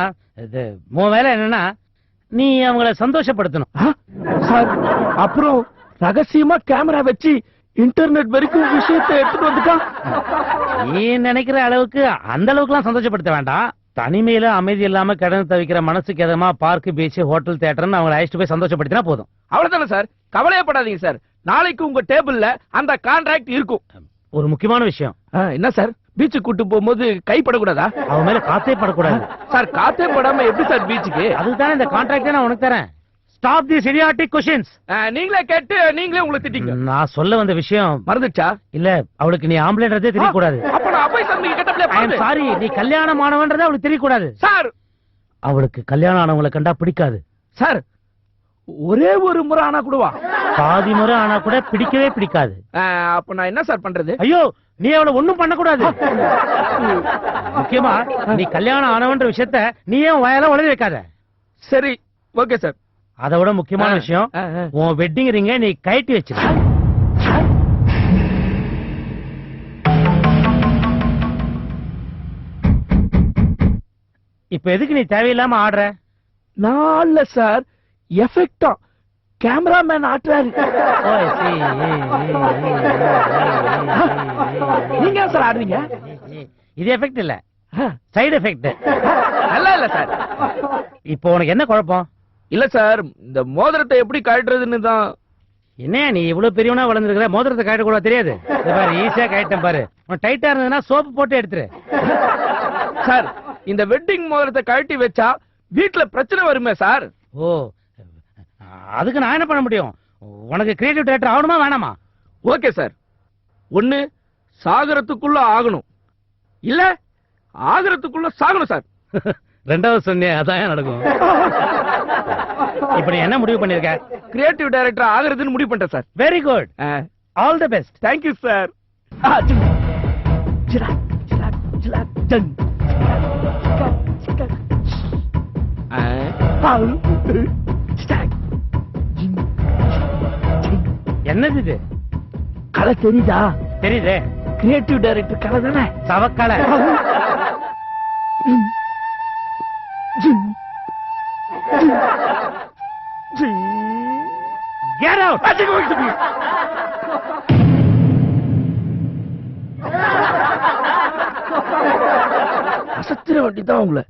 உன் வேலை என்னன்னா நீ அவங்கள சந்தோஷப்படுத்தணும் சார். அப்புறம் ரகசியமா கேமரா வச்சு இன்டர்நெட் வரைக்கும் விஷயத்தை எடுத்துட்டு வந்துட்டான். நீ நினைக்கிற அளவுக்கு அந்த அளவுக்கு எல்லாம் சந்தோஷப்படுத்த வேண்டாம். தனிமையில அமைதி இல்லாம கிடந்து தவிக்கிற மனசுக்கு எதமா பார்க், பீச், ஹோட்டல், தியேட்டர்னு அவங்களை அழைச்சிட்டு போய் சந்தோஷப்படுத்தினா போதும். அவ்வளவுதானே சார். கவலையப்படாதீங்க சார், நாளைக்கு உங்க டேபிள்ல அந்த கான்ட்ராக்ட் இருக்கும். ஒரு முக்கியமான விஷயம். என்ன சார்? பீச்சுக்கு கூட்டு போகும்போது கைப்படக்கூடாதா? அவன் மேல காத்தே படக்கூடாது சார். காத்தே படாம எப்படி சார் பீச்சுக்கு? அதுதான் இந்த கான்ட்ராக்டே நான் உனக்கு தரேன். Stop the idiotic questions. நீங்களே கேட்டு நீங்களே உங்களை திட்டிங்க. நான் சொல்ல வந்த விஷயம் மறந்துச்சா? இல்ல, அவளுக்கு நீ ஆம்பளைன்றதே தெரியக்கூடாது. அப்ப நான் அபய் சார் நீங்க கேட்டப்ல பாரு. சாரி, நீ கல்யாணம் ஆனவன்றதே அவளுக்கு தெரியக்கூடாது சார். அவளுக்கு கல்யாணம் ஆனவங்களை கண்டா பிடிக்காது சார். ஒரே ஒரு முறை ஆனா கூடவா? பாதி முறை ஆனா கூட பிடிக்கவே பிடிக்காது. அப்ப நான் என்ன சார் பண்றது? ஐயோ, நீ அவளை ஒண்ணும் பண்ண கூடாது. முக்கியமா நீ கல்யாணம் ஆனவன்ற விஷயத்த நீ ஏன் வாயால உளறி வைக்காத. சரி, ஓகே சார். அதை விட முக்கியமான விஷயம், உன் வெட்டிங் ரிங்க நீ கழட்டி வச்சிரு. இப்ப எதுக்கு நீ தேவையில்லாம ஆடுற? நான்ல சார், எஃபெக்டா கேமராமேன் ஆட்டுறாரு. நீங்க சார் ஆடுறீங்க. இது எஃபெக்ட் இல்ல, சைடு எஃபெக்ட். நல்லா இல்ல சார். இப்போ உனக்கு என்ன குழப்பம்? இல்ல சார், இந்த மோதிரத்தை எப்படி கழட்டுறதுன்னு தான். என்ன நீ இவ்வளவு பெரியவனா வளர்ந்துருக்கிற, மோதிரத்தை கழட்ட கூட தெரியாது? பாரு, ஈஸியா கழட்டேன் பாரு. டைட்டா இருந்ததுன்னா சோப்பு போட்டு எடுத்துரு. சார், இந்த வெட்டிங் மோதிரத்தை கழட்டி வச்சா வீட்டுல பிரச்சனை வருமே சார். ஓ, அதுக்கு நான் என்ன பண்ண முடியும்? உனக்கு கிரியேட்டிவ் டைரக்டர் ஆகணுமா வேணாமா? Okay sir. ஒண்ணு சாகரத்துக்குள்ள ஆகணும், இல்ல ஆகரத்துக்குள்ள சாகணும் சார். ரெண்டாவது சொன்னேன், அதான் நடக்கும். இப்ப நீ என்ன முடிவு பண்ணிருக்க? கிரியேட்டிவ் டைரக்டர் ஆகிறதுன்னு முடிவு பண்ணிட்டேன் sir. Very good, all the best. Thank you sir. என்னது இது? கலை தெரியுதா? தெரியுதே. கிரியேட்டிவ் டைரக்டர் கலை தானே? சவக்கலை. Get out! அசத்திர வேண்டிதான் உங்களை.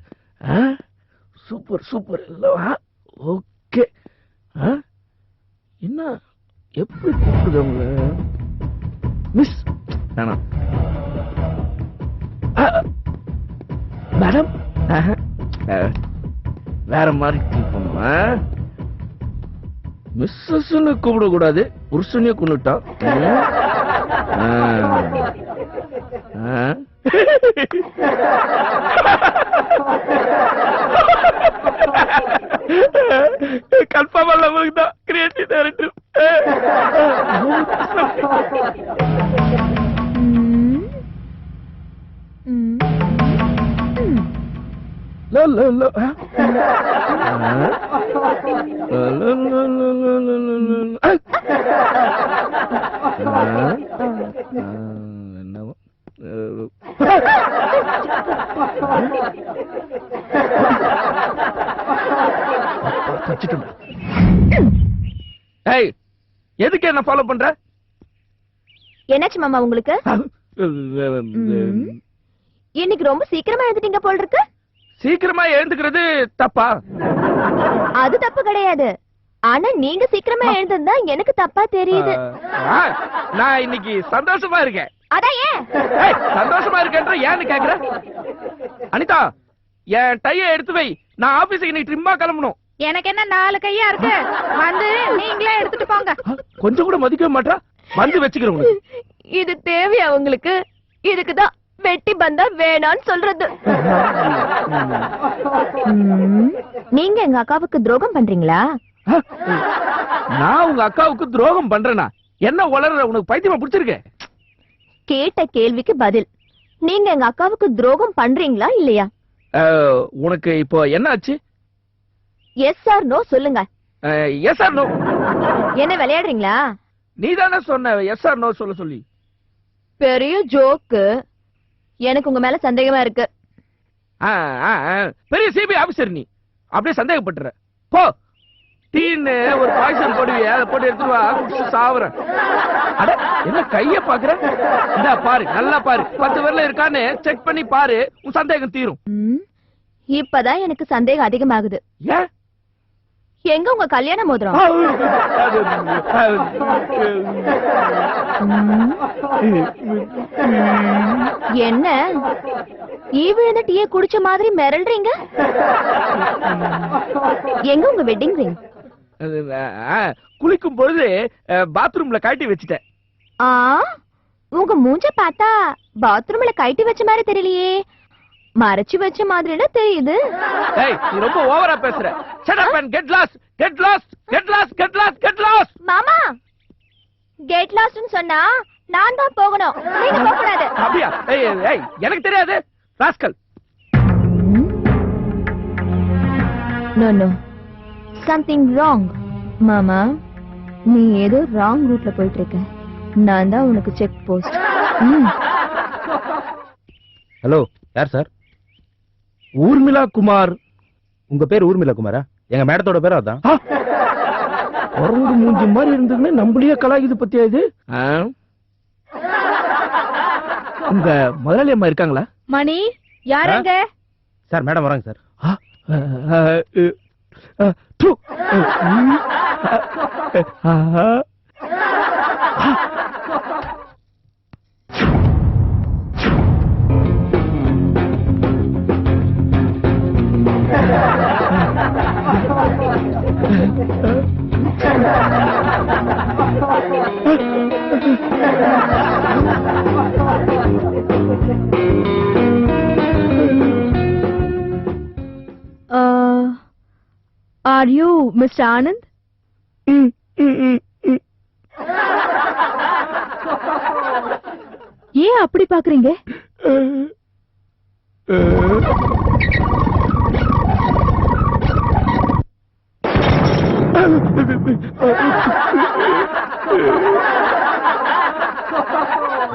சூப்பர் சூப்பர் இல்லவா? ஓகே. என்ன எப்படி கூப்பிடுது உங்களை? மிஸ் வேணாம் மேடம். வேற மாதிரி கூப்பிடணுமா? மிஸ்ஸஸ்ன்னு கூப்பிட கூடாது, புருஷனையே கொண்டுட்டான். கன்ஃபார்ம் நம்மளுக்கு தான் கிரியேட்டிவ் டைரக்டர். என்னவோ எதுக்கு என்ன ஃபாலோ பண்ற? என்னாச்சு மாமா உங்களுக்கு? இன்னைக்கு ரொம்ப சீக்கிரமா எழுந்துட்டீங்க போல் இருக்கு. சீக்கிரமா எழுந்துக்கிறது தப்பா? அது தப்பு கிடையாது. ஆனா நீங்க சீக்கிரமா எழுந்தா எனக்கு தப்பா தெரியுது. நான் இன்னைக்கு சந்தோஷமா இருக்கேன். அதான் ஏன் சந்தோஷமா இருக்கேன்ற ஏன்னு கேக்குற? அனிதா, என் டைய எடுத்து வை. நான் ஆபீஸுக்கு இன்னைக்கு ட்ரிம்மா கிளம்பணும். எனக்கு என்ன 4 கையா இருக்கு? வந்து நீங்களே எடுத்துட்டு போங்க. கொஞ்சம் கூட மதிக்கவே மாட்டா. வந்து வச்சுக்கிறேன். இது தேவையா உங்களுக்கு? இதுக்குதான் வெட்டி பந்தா வேணான்னு சொல்றது. நீங்க எங்க அக்காவுக்கு துரோகம் பண்றீங்களா? நான் உங்க அக்காவுக்கு துரோகம் பண்றேனா? என்ன உளற? உனக்கு பைத்தியமா பிடிச்சிருக்கு? கேட்ட கேள்விக்கு பதில். நீங்க எங்க அக்காவுக்கு துரோகம் பண்றீங்களா இல்லையா? உனக்கு இப்போ என்ன ஆச்சு? எஸ் ஆர் நோ சொல்லுங்க. Yes or no. என்ன விளையாடுறீங்களா? நீதானே சொன்ன எஸ் ஆர் நோ சொல்ல சொல்லி. பெரிய ஜோக்கு. எனக்கு உங்க மேல சந்தேகமா இருக்கு. பெரிய சிபிஐ ஆபீசர் நீ. அப்படியே சந்தேகப்பட்டுற. போ. டீன்னு ஒரு பாய்சன் போடுவிய, அதை போட்டு எடுத்துட்டு வா. சாவுறேன். அட என்ன கைய பாக்குற? இந்த பாரு, நல்லா பாரு. 10 விரல இருக்கான்னு செக் பண்ணி பாரு. உன் சந்தேகம் தீரும். இப்பதான் எனக்கு சந்தேகம் அதிகமாகுது. ஏன்? எங்க உங்க கல்யாண மோதிரம்? என்ன ஈ விழுந்த டீயை குடிச்ச மாதிரி மிரள்றீங்க? எங்க உங்க வெட்டிங் ரிங்? குளிக்கும் பொழுது பாத்ரூம்ல கட்டி வச்சுட்டேன். உங்க மூஞ்ச பார்த்தா பாத்ரூம்ல கட்டி வச்ச மாதிரி தெரியலையே. மறைச்சு வச்ச மாதிரி தெரியுது. ஏய், நீ ரொம்ப ஓவரா பேசுற. Shut up and get lost. Get lost. Get lost. Get lost. Get lost. மாமா, கெட் லாஸ்ட்னு சொன்னா நான் தான் போகணும். நீங்க போக கூடாது. அப்படியே? ஏய் ஏய், எனக்கு தெரியாது. Rascal. No no. Something wrong. மாமா, நீ ஏதோ ராங் ரூட்ல போயிட்டு இருக்க. நான் தான் உனக்கு செக் போஸ்ட். ஹலோ, யார் சார்? ஊர்மிளா குமார். உங்க பேர் ஊர்மிளா குமாரா? எங்க மேடத்தோட பேர் அதான். குரங்கு மூஞ்சி மாதிரி இருந்ததுன்னு நம்மளையே கலாயுது பத்தியா இது? உங்க முதலாளி அம்மா இருக்காங்களா? மணி யாருங்க? சார் மேடம் வராங்க sir. Are you Mr. Anand? ஏன் அப்படி பாக்குறீங்க?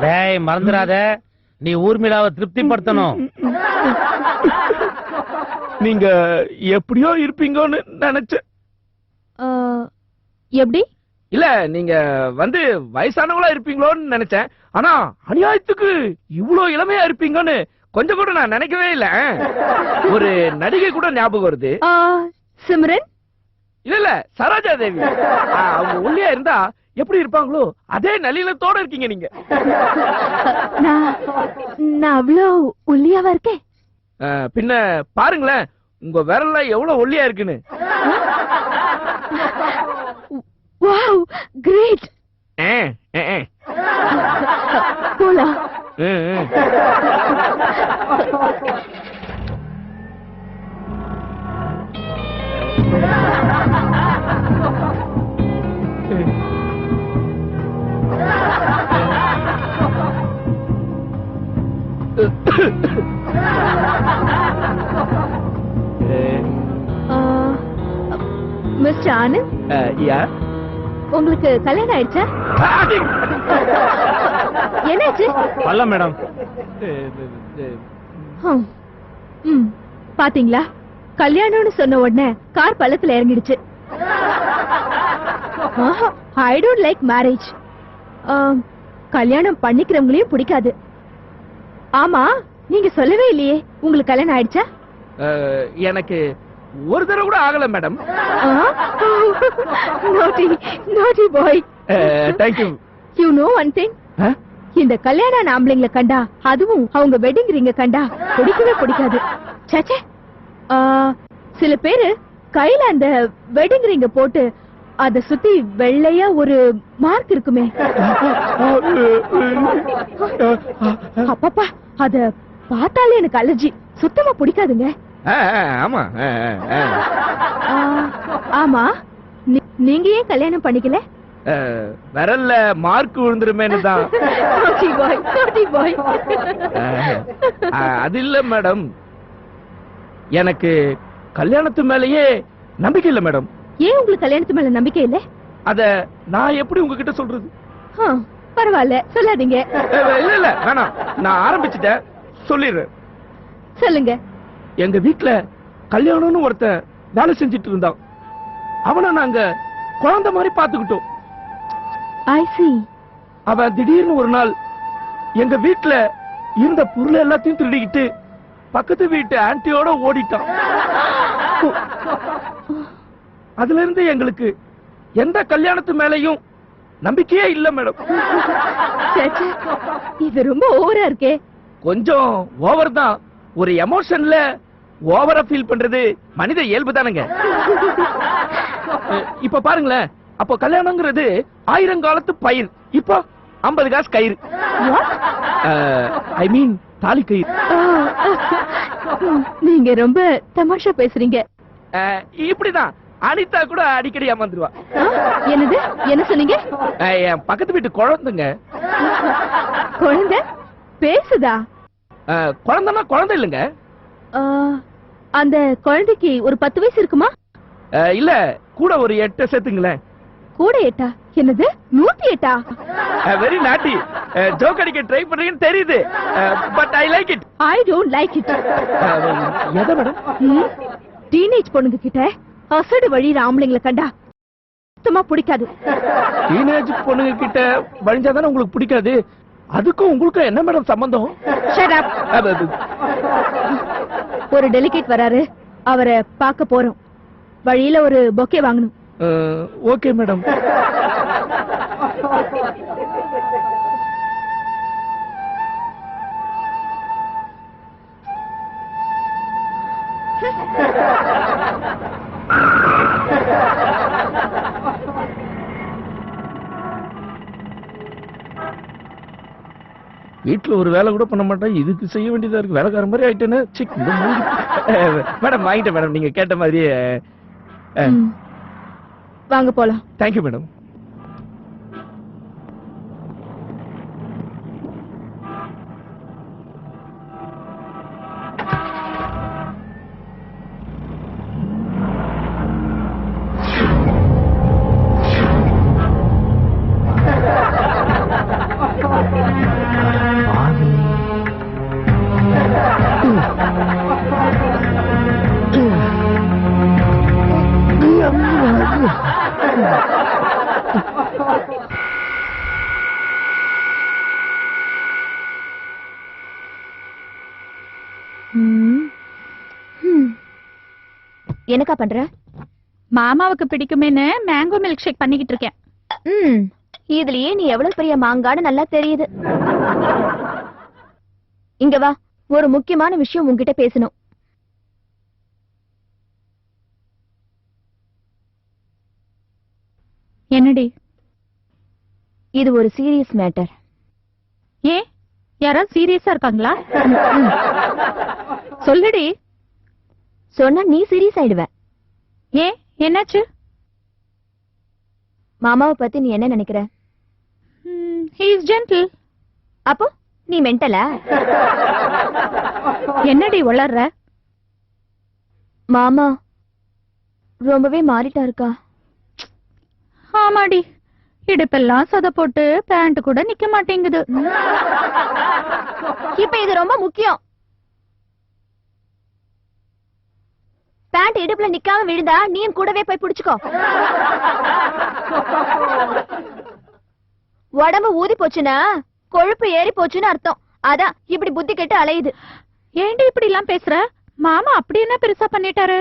டேய், மறந்துடாத. நீ ஊர்மிளாவை திருப்திப்படுத்தணும். நீங்க எப்படியோ இருப்பீங்கன்னு நினைச்சேன். எப்படி? இல்ல, நீங்க வந்து வயசானவங்களா இருப்பீங்களோன்னு நினைச்சேன். ஆனா அநியாயத்துக்கு இவ்வளவு இளமையா இருப்பீங்கன்னு கொஞ்சம் கூட நான் நினைக்கவே இல்ல. ஒரு நடிகை கூட ஞாபகம் வருது. சிம்ரன்? இல்ல சரோஜா தேவி. அவங்க ஒல்லியா இருந்தா எப்படி இருப்பாங்களோ அதே நளினத்தோட இருக்கீங்க நீங்க. நான் அவ்வளோ ஒல்லியாவா இருக்கேன்? பின்ன பாருங்களேன் உங்க விரல்ல எவ்வளவு ஒல்லியா இருக்குன்னு. Wow, great. போலாம். மிஸ்டர் ஆனந்த், உங்களுக்கு கல்யாணம் ஆயிடுச்சா? என்னாச்சு? பல்ல மேடம். பாத்தீங்களா, கல்யாணம்னு சொன்ன உடனே கார் பள்ளத்துல இறங்கிடுச்சு. I don't like marriage. கல்யாணம் பண்ணிக்கிறவங்களையும் பிடிக்காது. ஆமா, நீங்க சொல்லவே இல்லையே உங்களுக்கு கல்யாணம் ஆயிடுச்சா? எனக்கு ஒரு தடவை கூட ஆகல madam. naughty boy. Thank you. You know one thing? இந்த கல்யாண ஆம்பளைங்களை கண்டா, அதுவும் அவங்க வெட்டிங் ரிங்க கண்டா பிடிக்கவே பிடிக்காது. சச்சே, சில பேரு கையில அந்த வெட்டிங் ரிங்க போட்டு அத சுத்தி வெள்ளையா ஒரு மார்க் இருக்குமே. அப்பப்பா, அத பார்த்தாலே எனக்கு அலர்ஜி. சுத்தமா பிடிக்காதுங்க. ஆமா ஆமா, நீங்க ஏன் கல்யாணம் பண்ணிக்கல? விரல்ல மார்க் விழுந்துருமேன்னு தான். அது இல்ல மேடம், எனக்கு கல்யாணத்து மேலயே நம்பிக்கை இல்ல மேடம். ஏன் உங்களுக்கு கல்யாணத்து மேல நம்பிக்கை இல்ல? அத நான் எப்படி உங்ககிட்ட சொல்றது? பரவாயில்ல, சொல்லாதீங்க. இல்ல இல்ல வேணாம், நான் ஆரம்பிச்சுட்டேன், சொல்லிடுறேன். சொல்லுங்க. எங்க வீட்டுல கல்யாணம்னு ஒருத்தன் வேலை செஞ்சிட்டு இருந்தான். அவனை நாங்க குழந்தை மாதிரி பாத்துக்கிட்டோம். I see. அவன் திடீர்னு ஒரு நாள் எங்க வீட்டுல இருந்த பொருள் எல்லாத்தையும் திருடிக்கிட்டு பக்கத்து வீட்டு ஆன்ட்டியோட ஓடிட்டான். அதுல இருந்து எங்களுக்கு எந்த கல்யாணத்து மேலையும் நம்பிக்கையே இல்ல மேடம். இது ரொம்ப ஓவரா இருக்கே. கொஞ்சம் ஓவர் தான். ஒரு எமோஷன்ல ஓவரா ஃபீல் பண்றது மனித இயல்பு தானுங்க. இப்ப பாருங்களேன், அப்போ கல்யாணங்கிறது 1000 காலத்து பயிர், இப்போ 50 காசு கயிறு. ஐ மீன் தாலி கயிறு. நீங்க ரொம்ப தமாஷா பேசுறீங்க. இப்படிதான் அனிதா கூட அடிக்கடி ஏமாந்துருவா. என்னது, என்ன சொன்னீங்க? என் பக்கத்து வீட்டு குழந்தைங்க. குழந்தை பேசுதா? குழந்தைன்னா குழந்தை இல்லைங்க. அந்த குழந்தைக்கு ஒரு 10 வயசு இருக்குமா? இல்ல, கூட ஒரு 8 சேர்த்துங்களேன். கூட 8? என்னது, 108? வெரி நாட்டி. ஜோக் அடிக்க ட்ரை பண்றீங்கன்னு தெரியுது, but I like it. I don't like it. எதை மேடம்? டீனேஜ் பொண்ணுங்க கிட்ட அசடு வழி ஆம்பளைங்களை கண்டா சுத்தமா பிடிக்காது. டீனேஜ் பொண்ணுங்க கிட்ட வழிஞ்சாதானே உங்களுக்கு பிடிக்காது. அதுக்கும் உங்களுக்கும் என்ன மேடம் சம்பந்தம்? Shut up. ஒரு டெலிகேட் வராரு, அவரை பார்க்க போறோம். வழியில ஒரு பொக்கே வாங்கணும். Okay madam. வீட்டுல ஒரு வேலை கூட பண்ண மாட்டேன், இதுக்கு செய்ய வேண்டியதா இருக்கு. வேலைக்கார மாதிரி ஆயிட்டேன்னு. மேடம் வாங்கிட்டேன் மேடம், நீங்க கேட்ட மாதிரியே. வாங்க போலாம். Thank you madam. என்னக்கா பண்ற? மாமாவுக்கு பிடிக்குமேன்னு மேங்கோ மில்க் ஷேக் பண்ணிக்கிட்டு இருக்கேன். இதுலயே நீ எவ்வளவு பெரிய மாங்கான்னு நல்லா தெரியுது. இங்க வா, ஒரு முக்கியமான விஷயம் உன்கிட்ட பேசணும். என்னடி? இது ஒரு சீரியஸ் மேட்டர். ஏன், யாராவது சீரியஸா இருக்காங்களா? சொல்லுடி. சொன்னா நீ சீரியஸ் ஆயிடுவ. ஏன், என்னாச்சு? மாமாவை பத்தி நீ என்ன நினைக்கிற? He is gentle. அப்போ நீ மென்டலா? என்னடி உளர்ற? மாமா ரொம்பவே மாறிட்டா இருக்கா. ஆமாடி, இடுப்பெல்லாம் சதை போட்டு பேண்ட் கூட நிக்க மாட்டேங்குது. இப்ப இது ரொம்ப முக்கியம். பேண்ட் இடுப்புல நிக்காம விழுந்தா நீயும் கூடவே போய் புடிச்சுக்கோ. உடம்பு ஊதி போச்சுன்னா கொழுப்பு ஏறி போச்சுன்னு அர்த்தம். அதான் இப்படி புத்தி கெட்டு அலையுது. ஏண்டி இப்படி எல்லாம் பேசுற? மாமா அப்படி என்ன பெருசா பண்ணிட்டாரு?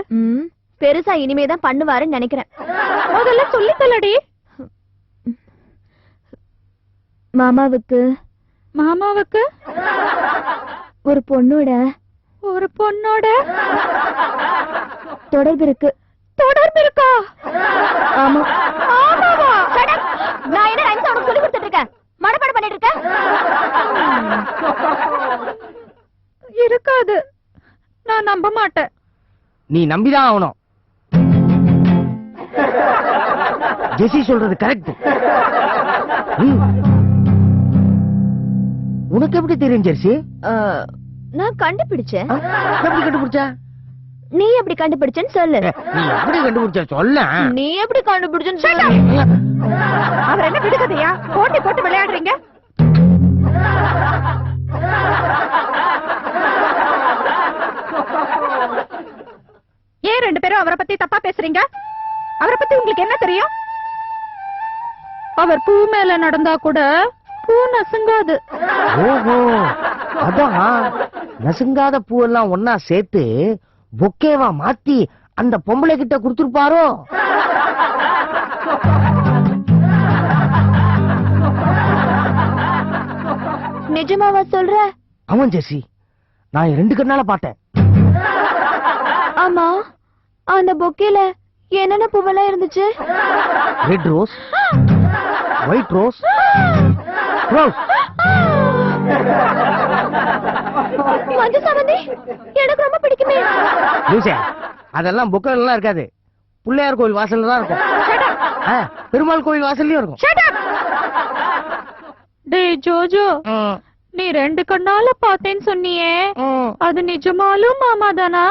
பெருசா இனிமேதான் பண்ணுவாருன்னு நினைக்கிறேன். முதல்ல சொல்லி தள்ளடி. மாமாவுக்கு ஒரு பொண்ணோட தொடர்பு இருக்கு. தொடர்பு இருக்கா? ஆமா. ஆமாவா? நான் என்ன ரைம்ஸ் அவனுக்கு சொல்லி கொடுத்துட்டு இருக்கேன்? மனப்பாடம் பண்ணிட்டு இருக்கேன். இருக்காது, நான் நம்ப மாட்டேன். நீ நம்பிதான் ஆகணும். ஜெசி சொல்றது கரெக்ட். உனக்கு எப்படி தெரியும் ஜெர்சி? நான் கண்டுபிடிச்சேன். எப்படி கண்டுபிடிச்ச? நீ எப்படி கண்டுபிடிச்சேன்னு சொல்லு. நீ எப்படி கண்டுபிடிச்ச சொல்ல. நீ எப்படி கண்டுபிடிச்சேன்னு சொல்லு. அவர் என்ன விடுகதையா போட்டி போட்டு விளையாடுறீங்க? ஏன் ரெண்டு பேரும் அவரை பத்தி தப்பா பேசுறீங்க? அவரை பத்தி உங்களுக்கு என்ன தெரியும்? அவர் பூ மேல நடந்தா கூட பூ நசுங்காது. ஓஹோ, அதான் நசுங்காத பூவெல்லாம் ஒன்னா சேர்த்து பொக்கேவா மாத்தி அந்த பொம்பளை கிட்ட கொடுத்துருப்பாரோ? நிஜமாவா சொல்ற? அவன் ஜெசி, நான் 2 கண்ணால பார்த்தேன். ஆமா, அந்த பொக்கேல என்னென்ன பூவெல்லாம் இருந்துச்சு? Red rose, white rose, rose. மஞ்சள் சாமந்தி எனக்கு ரொம்ப பிடிக்குமே. அதெல்லாம் பொக்கேல எல்லாம் இருக்காது, பிள்ளையார் கோயில் வாசல்ல தான் இருக்கும். பெருமாள் கோயில் வாசல்லயும் இருக்கும். டேய் ஜோஜோ, நீ 2 கண்ணால பார்த்தேன்னு சொன்னியே, அது நிஜமாலும் மாமா தானா?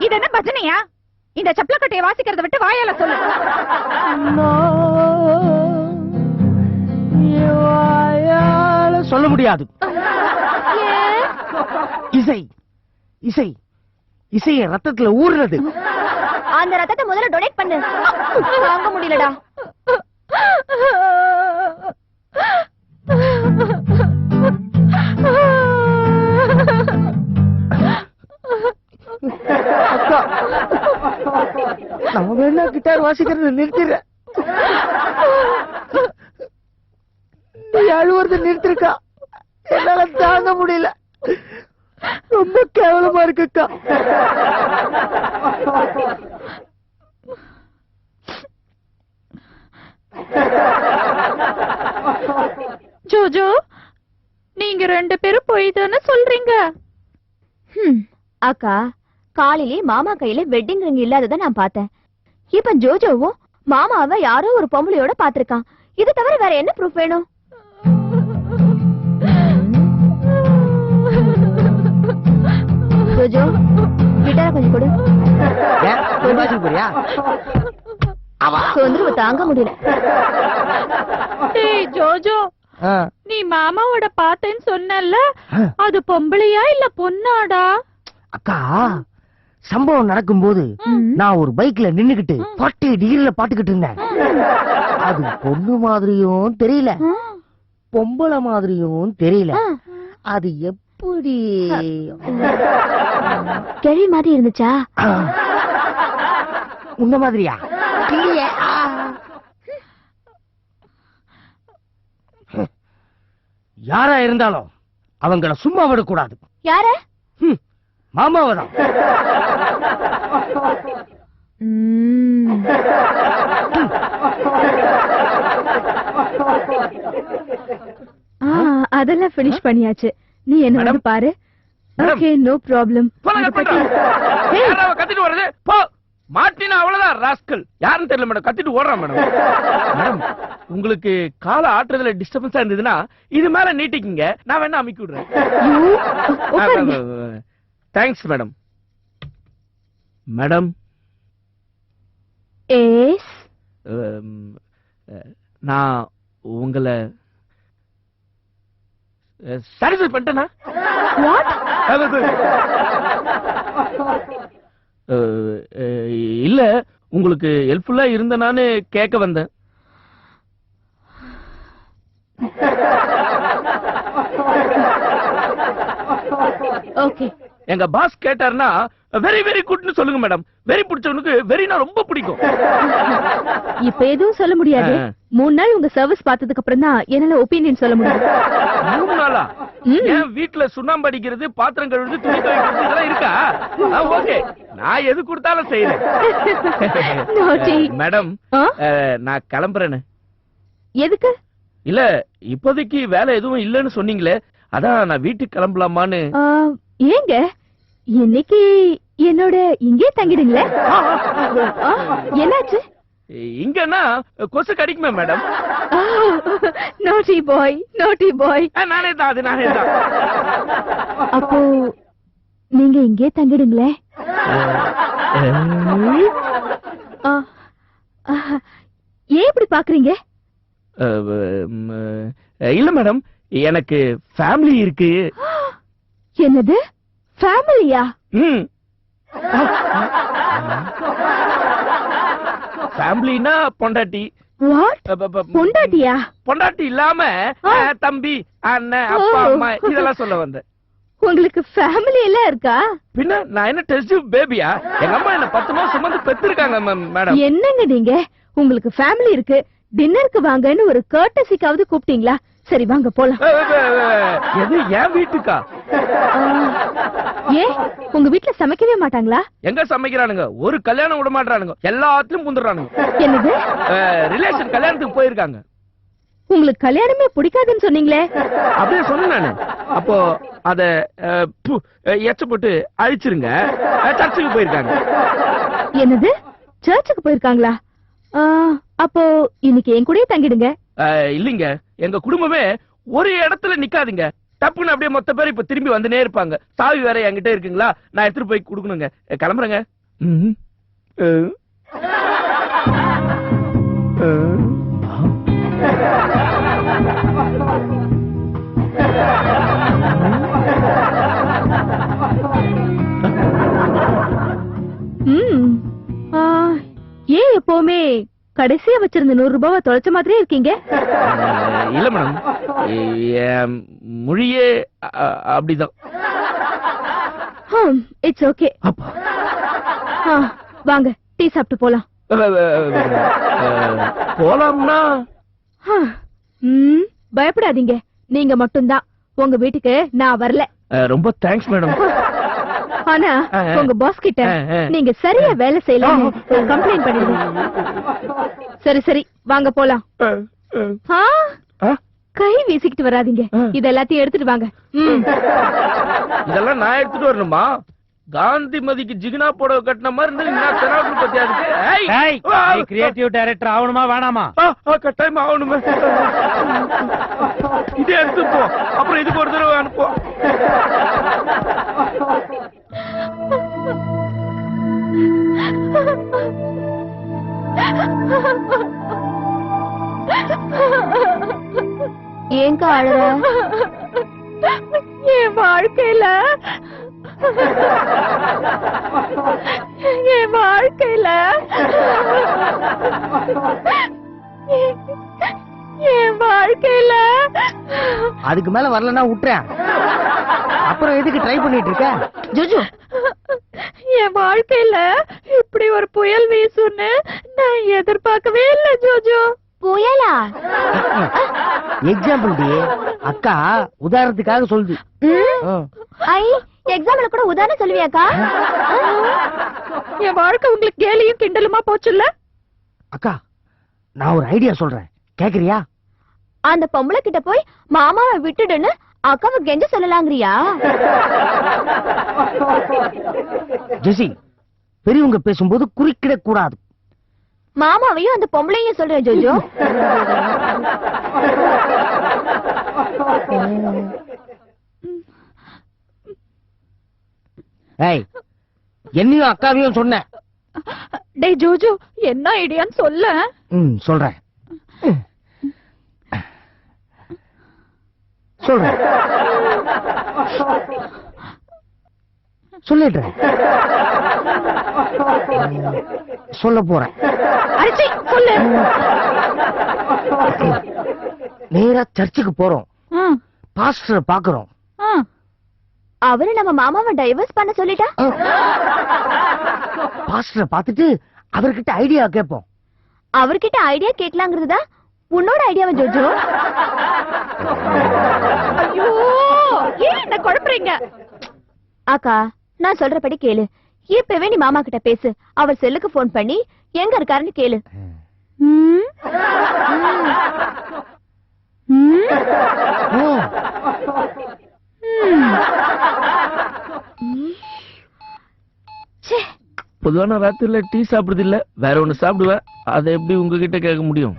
இது என்ன பஜனையா? இந்த சப்பலக்கட்டையை வாசிக்கிறத விட்டு வாயால சொல்லு. சொல்ல முடியாது. இசை இசை இசைய ரத்தத்துல ஊறுறது. அந்த ரத்தத்தை முதல்ல டொனேட் பண்ணு. வாங்க முடியலடா. அக்கா, நம்ம வேணா கிட்டார் வாசிக்கிறது நிறுத்திடுற. நீ அழுவுறது நிறுத்திருக்கா, என்னால தாங்க முடியல. ரொம்ப கேவலமா இருக்குக்கா. ஜோஜோ, நீங்க 2 பேரும் போய் தானே சொல்றீங்க? அக்கா, காலையிலே மாமா கையில வெட்டிங் ரிங் இல்லாதத நான் பார்த்தேன். இப்ப ஜோஜோவும் மாமாவை யாரோ ஒரு பொம்பளையோட பாத்திருக்கான். இது தவிர வேற என்ன ப்ரூஃப் வேணும்? ஜோஜோ, கிட்டார கொஞ்சம் கொடு. தொந்தரவு தாங்க முடியல. டேய் ஜோஜோ, நீ மாமாவோட பார்த்தேன்னு சொன்னல, அது பொம்பளையா இல்ல பொண்ணாடா? அக்கா, சம்பவம் நடக்கும்போது நான் ஒரு பைக்ல நின்னுகிட்டு 40 டிகிரில பாட்டுக்கிட்டு இருந்தேன். அது பொண்ணு மாதிரியும் தெரியல, பொம்பளை மாதிரியும் தெரியல. அது எப்படி கேள்வி மாதிரி இருந்துச்சா? உன்ன மாதிரியா? இல்லையே. யாரா இருந்தாலும் அவங்கள சும்மா விடக்கூடாது. யார? மாமாவதான். அதெல்லாம் பினிஷ் பண்ணியாச்சு. நீ என்ன வந்து பாரு. Okay, no problem. கத்திட்டு வர்றது போ. மாட்டினா அவ்வளவுதான் ராஸ்கல். யாருன்னு தெரியல மேடம், கத்திட்டு ஓடுறான் மேடம். மேடம், உங்களுக்கு கால ஆட்டுறதுல டிஸ்டர்பன்ஸா இருந்ததுன்னா இது மேல நீட்டிக்கிங்க, நான் வேணா அமுக்கி விடுறேன். Thanks madam. மேடம், நான் உங்களை சாட்டிஸ்ஃபை பண்ணிட்டேனா? இல்ல, உங்களுக்கு ஹெல்ப்ஃபுல்லா இருந்தனான்னு கேட்க வந்தேன். ஓகே, எங்க பாஸ் கேட்டாருன்னா வெரி வெரி குட்னு சொல்லுங்க மேடம். வெரி பிடிச்சவனுக்கு வெரினா ரொம்ப பிடிக்கும். இப்ப எதுவும் சொல்ல முடியாது. 3 நாள் உங்க சர்வீஸ் பார்த்ததுக்கு அப்புறம் தான் என்னால ஒப்பீனியன் சொல்ல முடியும். 3 நாளா? ஏன் வீட்டுல சுண்ணாம்பு அடிக்கிறது, பாத்திரம் கழுவுறது, துணி துவைக்கிறது இதெல்லாம் இருக்கா? ஓகே, நான் எது கொடுத்தாலும் செய்யறேன். மேடம், நான் கிளம்புறேன்னு. எதுக்கு? இல்ல, இப்போதைக்கு வேலை எதுவும் இல்லன்னு சொன்னீங்களே, அதான் நான் வீட்டுக்கு கிளம்பலாமான்னு. ஏங்க, இன்னைக்கு என்னோட இங்கே தங்கிடுங்களே. என்னாச்சு? இங்கன்னா கொசு கடிக்குமே மேடம். நாட்டி பாய், நாட்டி பாய். நானே தான், அது நானே தான். அப்போ நீங்க இங்கே தங்கிடுங்களே. ஏன் இப்படி பாக்குறீங்க? இல்ல மேடம், எனக்கு ஃபேமிலி இருக்கு. என்னது ஃபேமிலியா? ஃபேமிலினா பொண்டாட்டி. பொண்டாட்டியா? பொண்டாட்டி இல்லாம தம்பி, அண்ணன், அப்பா, அம்மா இதெல்லாம் சொல்ல வந்தேன். உங்களுக்கு ஃபேமிலி எல்லாம் இருக்கா? பின்ன நான் என்ன டெஸ்ட் பேபியா? எங்க அம்மா என்ன 10 மாசம் சுமந்து பெத்திருக்காங்க மேடம். என்னங்க நீங்க? உங்களுக்கு ஃபேமிலி இருக்கு, டின்னருக்கு வாங்கன்னு ஒரு கர்ட்டசிக்காவது கூப்பிட்டீங்களா? சரி வாங்க போலாம். எது, என் வீட்டுக்கா? ஏன் உங்க வீட்டுல சமைக்கவே மாட்டாங்களா? எங்க சமைக்கிறானுங்க? ஒரு கல்யாணம் விட மாட்டானுங்க, எல்லாத்துலயும் புந்துறானுங்க. என்னது? ரிலேஷன் கல்யாணத்துக்கு போயிருக்காங்க. உங்களுக்கு கல்யாணமே பிடிக்காதுன்னு சொன்னீங்களே? அப்படியே சொன்னேன் நானு. அப்போ அத எச்ச போட்டு அழிச்சிருங்க. சர்ச்சுக்கு போயிருக்காங்க. என்னது, சர்ச்சுக்கு போயிருக்காங்களா? அப்போ இன்னைக்கு என் கூடயே தங்கிடுங்க. இல்லீங்க, எங்க குடும்பமே ஒரு இடத்துல நிக்காதுங்க. தப்புன்னு அப்படியே மொத்த பேர் இப்ப திரும்பி வந்துனே இருப்பாங்க. சாவி வேற என்கிட்ட இருக்குங்களா, நான் எடுத்துட்டு போய் கொடுக்கணுங்க. கிளம்புறேங்க. ஏன் எப்பவுமே கடைசியா வச்சிருந்த 100 ரூபாவை தொலைச்ச மாதிரியே இருக்கீங்க? இல்ல மேடம், மொழியே அப்படிதான். It's okay. வாங்க டீ சாப்பிட்டு போலாம். போலாம்னா? பயப்படாதீங்க, நீங்க மட்டும்தான். உங்க வீட்டுக்கு நான் வரல. ரொம்ப தேங்க்ஸ் மேடம். ஆனா உங்க பாஸ் கிட்ட நீங்க சரியா வேலை செய்யலாம் கம்ப்ளைண்ட் பண்ணிடுங்க. சரி சரி வாங்க போலாம். கை வீசிக்கிட்டு வராதீங்க, இது எல்லாத்தையும் எடுத்துட்டு வாங்க. இதெல்லாம் நான் எடுத்துட்டு வரணுமா? காந்திமதிக்கு ஜிகினா புடவை கட்டின மாதிரி கிரியேட்டிவ் டைரக்டர் ஆகணுமா வேணாமா? கட்டாயமா ஆகணுமே. இதே எடுத்துப்போம், அப்புறம் இதுக்கு ஒரு தடவை அனுப்புவோம். ஏங்க அழற? என் வாழ்க்கையில என் வாழ்க்கையில அதுக்கு மேல வரலன்னா விட்டுறேன். அப்புறம் எதுக்கு ட்ரை பண்ணிட்டு இருக்க? ஜோஜோ, என் வாழ்க்கையில இப்படி ஒரு புயல் வீசுன்னு நான் எதிர்பார்க்கவே இல்ல ஜோஜோ. புயலா? எக்ஸாம்பிள் டி, அக்கா உதாரணத்துக்காக சொல்லுது. ஐ, எக்ஸாம்ல கூட உதாரணம் சொல்லுவியாக்கா? என் வாழ்க்கை உங்களுக்கு கேலியும் கிண்டலுமா போச்சுல்ல? அக்கா, நான் ஒரு ஐடியா சொல்றேன், கேக்குறியா? அந்த பொம்பளை கிட்ட போய் மாமாவை விட்டுடுன்னு அக்காவை கெஞ்ச சொல்லலாங்கிறியா? ஜெசி, பெரியவங்க பேசும்போது குறுக்கிட கூடாது. மாமாவையும் அந்த பொம்பளையும் சொல்றேன் ஜோஜோ. ஏய், என்னையும் அக்காவையும் சொன்னேன். டேய் ஜோஜோ, என்ன ஐடியான்னு சொல்ல. சொல்றேன் சொல்றேன் சொல்லிடுறேன். சொல்ல போறேன். அரிசி சொல்லு. நேரா சர்ச்சுக்கு போறோம், பாஸ்டர் பாக்குறோம். அவரு நம்ம மாமாவை டைவர்ஸ் பண்ண சொல்லிட்டா? பாஸ்டரை பார்த்துட்டு அவர்கிட்ட ஐடியா கேட்போம். அவர்கிட்ட ஐடியா கேட்கலாங்கிறதா உன்னோட ஐடியாவை ஜோஜோ? ஐயோ, ஏன் என்ன குழப்பறீங்க? அக்கா, நான் சொல்றபடி கேளு. இப்பவே நீ மாமா கிட்ட பேசு. அவர் செல்லுக்கு போன் பண்ணி எங்க இருக்காருன்னு கேளு. பொதுவான ராத்திரில டீ சாப்பிடுறது இல்ல, வேற ஒண்ணு சாப்பிடுவேன். அதை எப்படி உங்ககிட்ட கேட்க முடியும்?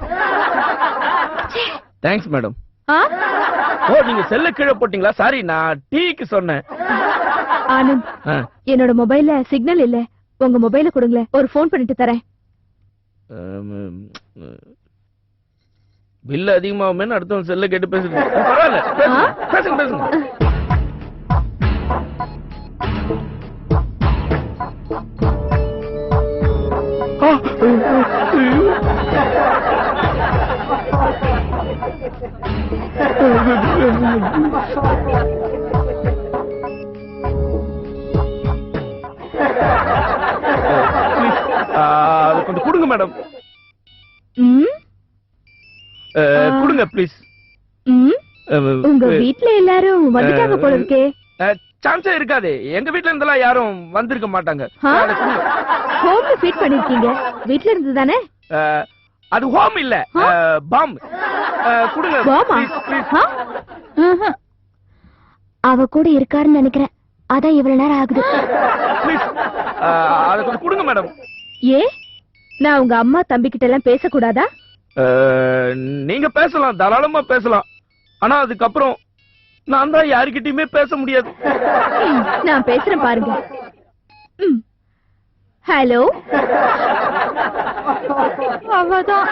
Thanks madam. ஓ, நீங்க செல்ல கீழே போட்டீங்களா? சாரி, நான் டீக்கு சொன்னேன். ஆனந்த், என்னோட மொபைல்ல சிக்னல் இல்ல. உங்க மொபைல கொடுங்களேன், ஒரு போன் பண்ணிட்டு தரேன். பில் அதிகமாகுமே அடுத்தவங்க செல்ல கேட்டு பேசுறேன். பரவாயில்ல, பேசுங்க பேசுங்க. கொஞ்சம் கொடுங்க மேடம். கொடுங்க ப்ளீஸ். உங்க வீட்ல எல்லாரும் வந்துட்டாங்க போல இருக்கே. சான்ஸே இருக்காது. எங்க வீட்ல இருந்தெல்லாம் யாரும் வந்திருக்க மாட்டாங்க. ஹோம்ல ஃபீட் பண்ணிருக்கீங்க. வீட்ல இருந்து தானே? அது ஹோம் இல்ல, பாம். கொடுங்க ப்ளீஸ். அவ கூட இருக்காருன்னு நினைக்கிறேன். அதான் இவ்வளவு நேரம் ஆகுது. ப்ளீஸ், அத கொஞ்சம் கொடுங்க மேடம். ஏ, நான் உங்க அம்மா தம்பி கிட்ட எல்லாம் பேசக்கூடாதா? நீங்க பேசலாம், தாராளமா பேசலாம். ஆனா அதுக்கப்புறம் நான் தான் யாருக்கிட்டயுமே பேச முடியாது. நான் பேசுறேன் பாருங்க. ஹலோ, அவதான்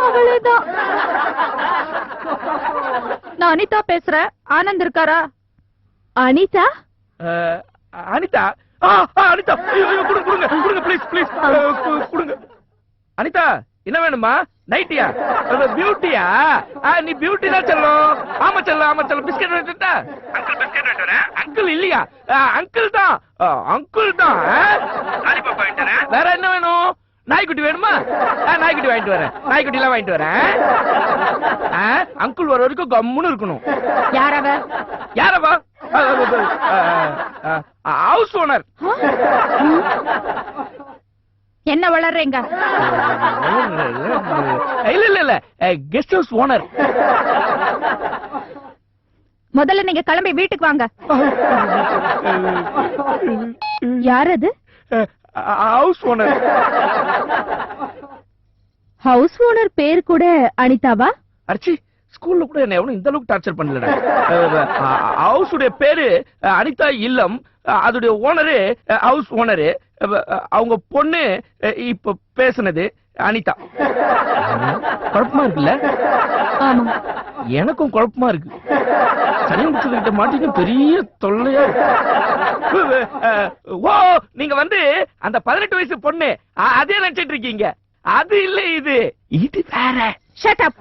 அவளேதான். நான் அனிதா பேசுறேன். ஆனந்த் இருக்காரா? அனிதா? அனிதா? அனிதா, கொடுங்க கொடுங்க ப்ளீஸ் ப்ளீஸ் கொடுங்க. அனிதா, என்ன வேணுமா? நைட்டியா? பியூட்டியா? நீ பியூட்டி தான் செல்லும். ஆமா செல்லும், ஆமா செல்லும். பிஸ்கட் வேணுட்டா? அங்கிள் பிஸ்கட் வேணுறேன். அங்கிள் இல்லையா? அங்கிள் தான், அங்கிள் தான். லாலிபாப் வாங்கிட்டு வரேன். வேற என்ன வேணும்? நாய்க்குட்டி வேணுமா? நாய்க்குட்டி வாங்கிட்டு வரேன். நாய்க்குட்டி எல்லாம் வாங்கிட்டு வரேன். அங்கிள் வர வரைக்கும் கம்முன்னு இருக்கணும். யாரவ? யாரவா? House owner. என்ன வளர்றீங்க? இல்ல இல்ல இல்ல, கெஸ்ட் ஹவுஸ் ஓனர். முதல்ல நீங்க கிளம்பி வீட்டுக்கு வாங்க. யார் அது? House owner. ஹவுஸ் ஓனர் பேர் கூட அனிதாவா? அர்ச்சி, ஸ்கூல்ல கூட என்ன எவனும் இந்த அளவுக்கு டார்ச்சர் பண்ணலடா. ஹவுஸ் உடைய பேரு அனிதா இல்லம். அதோட ஓனரு ஹவுஸ் ஓனரு. அவங்க பொண்ணு இப்ப பேசுனது அனிதா. குழப்பமா இருக்குல்ல? ஆமா, எனக்கும் குழப்பமா இருக்கு. சனி முடிச்சதுகிட்ட மாட்டிக்க பெரிய தொல்லையா இருக்கு. ஓ, நீங்க வந்து அந்த 18 வயசு பொண்ணு அதே நினைச்சிட்டு இருக்கீங்க. அது இல்ல இது இது வேற. Shut up.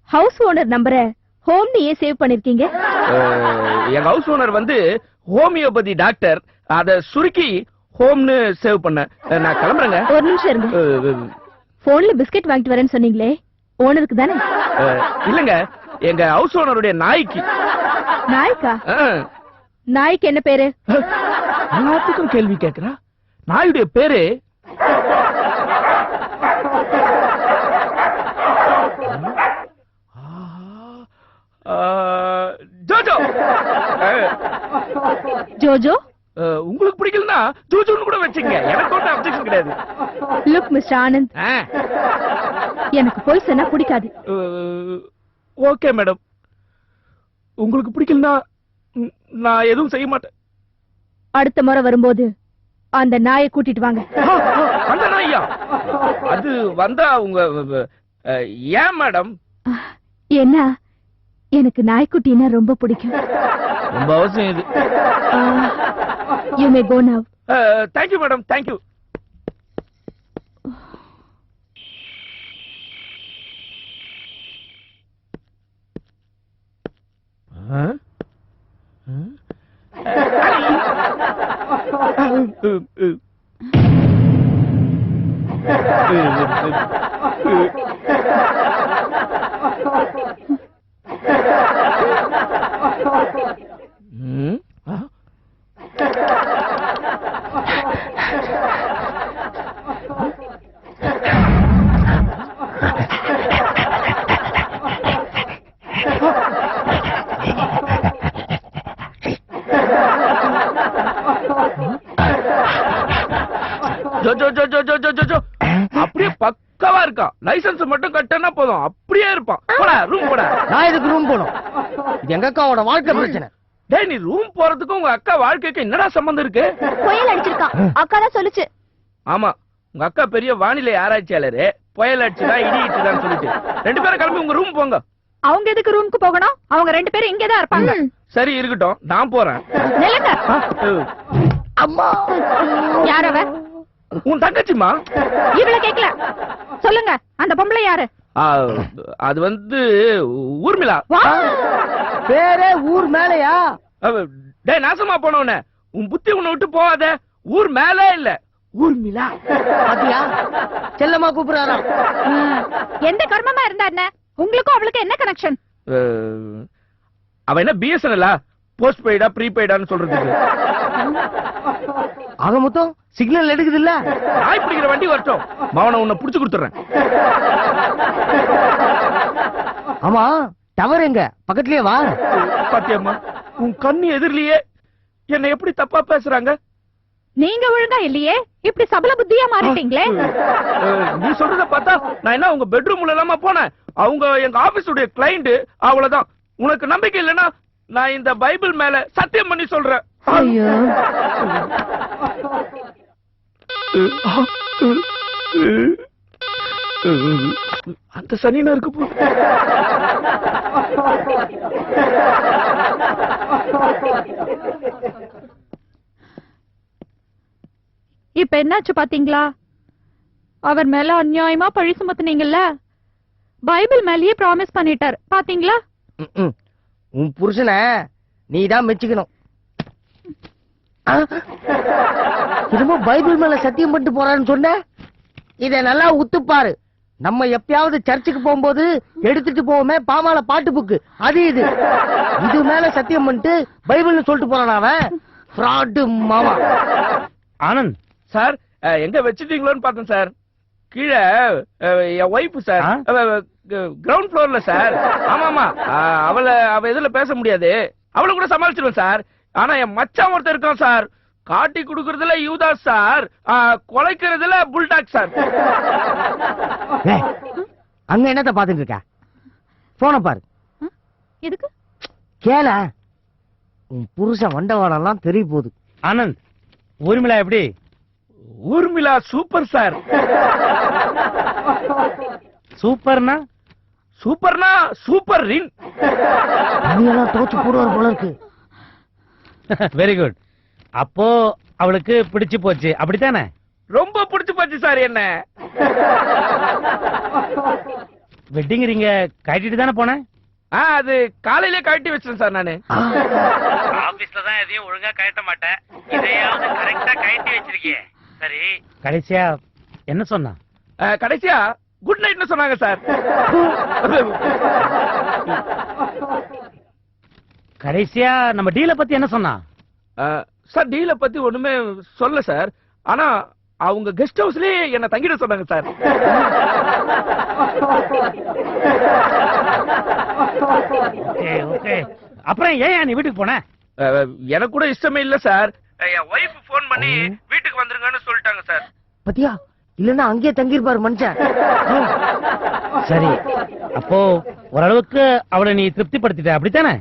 ஹவுஸ் ஓனர் நம்பரை ஹோம்னு ஏன் சேவ் பண்ணிருக்கீங்க? எங்க ஹவுஸ் ஓனர் வந்து ஹோமியோபதி டாக்டர், அத சுருக்கி ஹோம்னு சேவ் பண்ண. நான் கிளம்புறேங்க. ஒரு நிமிஷம் இருங்க. போன்ல பிஸ்கட் வாங்கிட்டு வரேன்னு சொன்னீங்களே, ஓனருக்கு தானே? இல்லங்க, எங்க ஹவுஸ் ஓனருடைய நாய்க்கு. நாய்க்கா? நாய்க்கு என்ன பேரு? எல்லாத்துக்கும் கேள்வி கேக்குறா. நாயுடைய பேரு ஜோஜோ. ஜோஜோ? உங்களுக்கு பிடிக்கலனா ஜோஜோன்னு கூட வச்சுங்க, எனக்கு ஒன்றும் அப்செக்ஷன் கிடையாது. லுக் மிஸ்டர் ஆனந்த், எனக்கு போய் சொன்னா பிடிக்காது. ஓகே மேடம், உங்களுக்கு பிடிக்கலனா நான் எதுவும் செய்ய மாட்டேன். அடுத்த முறை வரும்போது அந்த நாயை கூட்டிட்டு வாங்க. அந்த நாயா? அது வந்தா உங்க ஏன் மேடம்? என்ன, எனக்கு நாய்க்குட்டினா ரொம்ப பிடிக்கும். ரொம்ப அவசியம் இது. யூ மே கோ நவ. Thank you madam, thank you. அப்படியே பக்கவா இருக்கான். லைசன்ஸ் மட்டும் கட்டனா போதும், அப்படியே இருப்பான். போடா ரூம் போடா. நான் இதுக்கு ரூம் போணும்? இது எங்க அக்காவோட வாழ்க்கை பிரச்சனை. டேய், நீ ரூம் போறதுக்கும் உங்க அக்கா வாழ்க்கைக்கு என்னடா சம்பந்தம் இருக்கு? புயல் அடிச்சிருக்கான், அக்கா தான் சொல்லுச்சு. ஆமா, உங்க அக்கா பெரிய வானிலை ஆராய்ச்சியாளரு. புயல் அடிச்சுதான் இடி இடிச்சுதான் சொல்லிட்டு 2 பேரும் கிளம்பி உங்க ரூம் போங்க. அவங்க எதுக்கு ரூமுக்கு போகணும்? அவங்க 2 பேரும் இங்கதான் இருப்பாங்க. சரி இருக்கட்டும், நான் போறேன். நில்லுங்க. அம்மா, யார் அவ? உன் தங்கச்சிமா? இவள கேக்கல, சொல்லுங்க. அந்த பொம்பளை யாரு? அது வந்து ஊர்மிளா. பேரே ஊர் மேலையா? டேய், நாசமா போனவன, உன் புத்தி உன்னை விட்டு போகாத. ஊர் மேல இல்ல, ஊர்மிளா. பாத்தியா, செல்லமா கூப்பிடுறாராம். எந்த கர்மமா இருந்தா என்ன? உங்களுக்கும் அவளுக்கு என்ன கனெக்ஷன்? அவ என்ன பிஎஸ்என்எல்லா? போஸ்ட் பெய்டா ப்ரீபெய்டான்னு சொல்றதுக்கு. அவ மொத்தம் சிக்னல் எடுக்குது இல்ல? நாய் பிடிக்கிற வண்டி வரட்டும், மவனை உன்னை புடிச்சு கொடுத்துறேன். ஆமா, டவர் எங்க? பக்கத்துலயே வா. பாத்தியம்மா, உன் கண்ணு எதிரிலேயே என்ன எப்படி தப்பா பேசுறாங்க. நீங்க ஒழுங்கா இல்லையே, இப்படி சபல புத்தியா மாறிட்டீங்களே. நீ சொல்றத பார்த்தா நான் என்ன உங்க பெட்ரூம்ல இல்லாம போனேன். அவங்க எங்க ஆபீஸுடைய கிளைண்ட், அவ்வளவுதான். உனக்கு நம்பிக்கை இல்லைன்னா நான் இந்த பைபிள் மேல சத்தியம் பண்ணி சொல்றேன். ஐயோ, அந்த சனினா இருக்கு போ. இப்ப என்னாச்சு பாத்தீங்களா? அவர் மேல அநியாயமா பழி சுமத்துனீங்கல்ல. பைபிள் மேலயே ப்ராமிஸ் பண்ணிட்டார் பாத்தீங்களா? உன் புருஷனை நீதான் மெச்சுக்கணும். திரும்ப பைபிள் மேல சத்தியம் பண்ணிட்டு போறான்னு சொன்ன. இத நல்லா உத்துப்பாரு. நம்ம எப்பயாவது சர்ச்சுக்கு போகும்போது எடுத்துட்டு போவோமே பாமால பாட்டு புக்கு, அது இது. இது மேல சத்தியம் பண்ணிட்டு பைபிள்னு சொல்லிட்டு போறான் அவன். ஃப்ராட் மாமா. ஆனந்த் சார், எங்க வச்சிட்டீங்களோன்னு பார்த்தேன் சார். கீழே என் ஒய்ஃப் சார், கிரவுண்ட் ஃப்ளோர்ல சார். ஆமாமா, அவ எதுல பேச முடியாது, அவளை கூட சமாளிச்சிருவேன் சார். ஆனா என் மச்சான் ஒருத்தர் இருக்கான் சார், காட்டி குடுக்கறதுல யூதாஸ் சார், கொலைக்கிறதுல புல்டாக் சார். அங்க என்னத்த பாத்துட்டு இருக்க? போன பாரு. எதுக்கு? கேள, உன் புருஷன் வண்டவாளெல்லாம் தெரிய போகுது. ஆனந்த், ஊர்மிளா எப்படி? Urmila super sir. சூப்பர்னா? சூப்பர்னா சூப்பர் ரின். எல்லாம் தோச்சு போடுவார் போல இருக்கு. Very good. அப்போ அவளுக்கு பிடிச்சு போச்சு அப்படித்தானே? ரொம்ப பிடிச்சு போச்சு சார் என்ன. வெட்டிங் ரிங்க கட்டிட்டு தானே போனேன்? அது காலையிலே கட்டி வச்சேன் சார் நானு. ஆபீஸ்ல தான் எதையும் ஒழுங்கா கட்ட மாட்டேன், இதையாவது கரெக்டா கட்டி வச்சிருக்கீங்க. சரி, கடைசியா என்ன சொன்னா? கடைசியா குட் நைட்னு சொன்னாங்க சார். கடைசியா நம்ம டீல பத்தி என்ன சொன்னா? சார் டீல பத்தி ஒண்ணுமே சொல்ல சார். ஆனா அவங்க கெஸ்ட் ஹவுஸ்லயே என்ன தங்கிட சொன்னாங்க சார். அப்புறம் ஏன் நீ வீட்டுக்கு போன? எனக்கு கூட இஷ்டமே இல்ல சார். என் ஒய்ஃப் போன் பண்ணி வீட்டுக்கு வந்துருங்கன்னு சொல்லிட்டாங்க சார். பத்தியா, இல்லன்னா அங்கேயே தங்கிருப்பாரு மனுஷன். சரி, அப்போ ஓரளவுக்கு அவளை நீ திருப்திப்படுத்திட்ட அப்படித்தானே?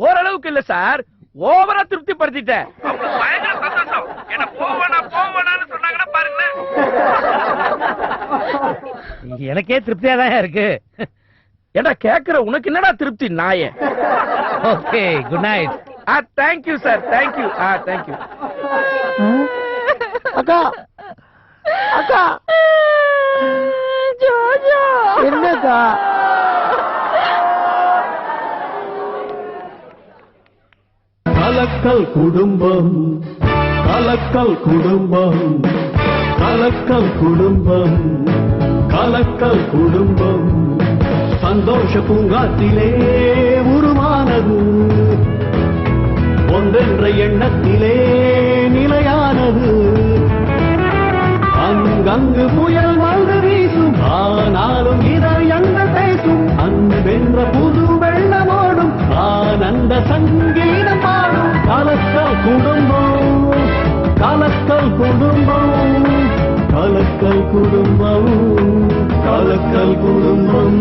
ஓரளவுக்கு இல்ல சார், ஓவரா திருப்திப்படுத்திட்டேன். பயங்கர சந்தோஷம். என்ன போவேனான்னு சொன்னாங்கன்னா பாருங்க. எனக்கே திருப்தியா தான் இருக்கு. ஏடா கேக்குற, உனக்கு என்னடா திருப்தி நாயே? Okay, good night. Thank you sir, thank you. Thank you. அக்கா அக்கா, ஜோஜோ என்னக்கா? கலக்கல் குடும்பம், கலக்கல் குடும்பம், கலக்கல் குடும்பம், கலக்கல் குடும்பம். சந்தோஷ பூங்காத்திலே உருவானது, ஒன்றென்ற எண்ணத்திலே நிலையானது. அங்கங்கு புயல் வந்து வீசும், ஆனாலும் இதழ் என்ன பேசும். அன்பென்ற புது வெள்ளமோடும், ஆனந்த சங்கீதம் பாடும். கலக்கல் குடும்பம், கலக்கல் குடும்பம், கலக்கல் குடும்பம், கலக்கல் குடும்பம்.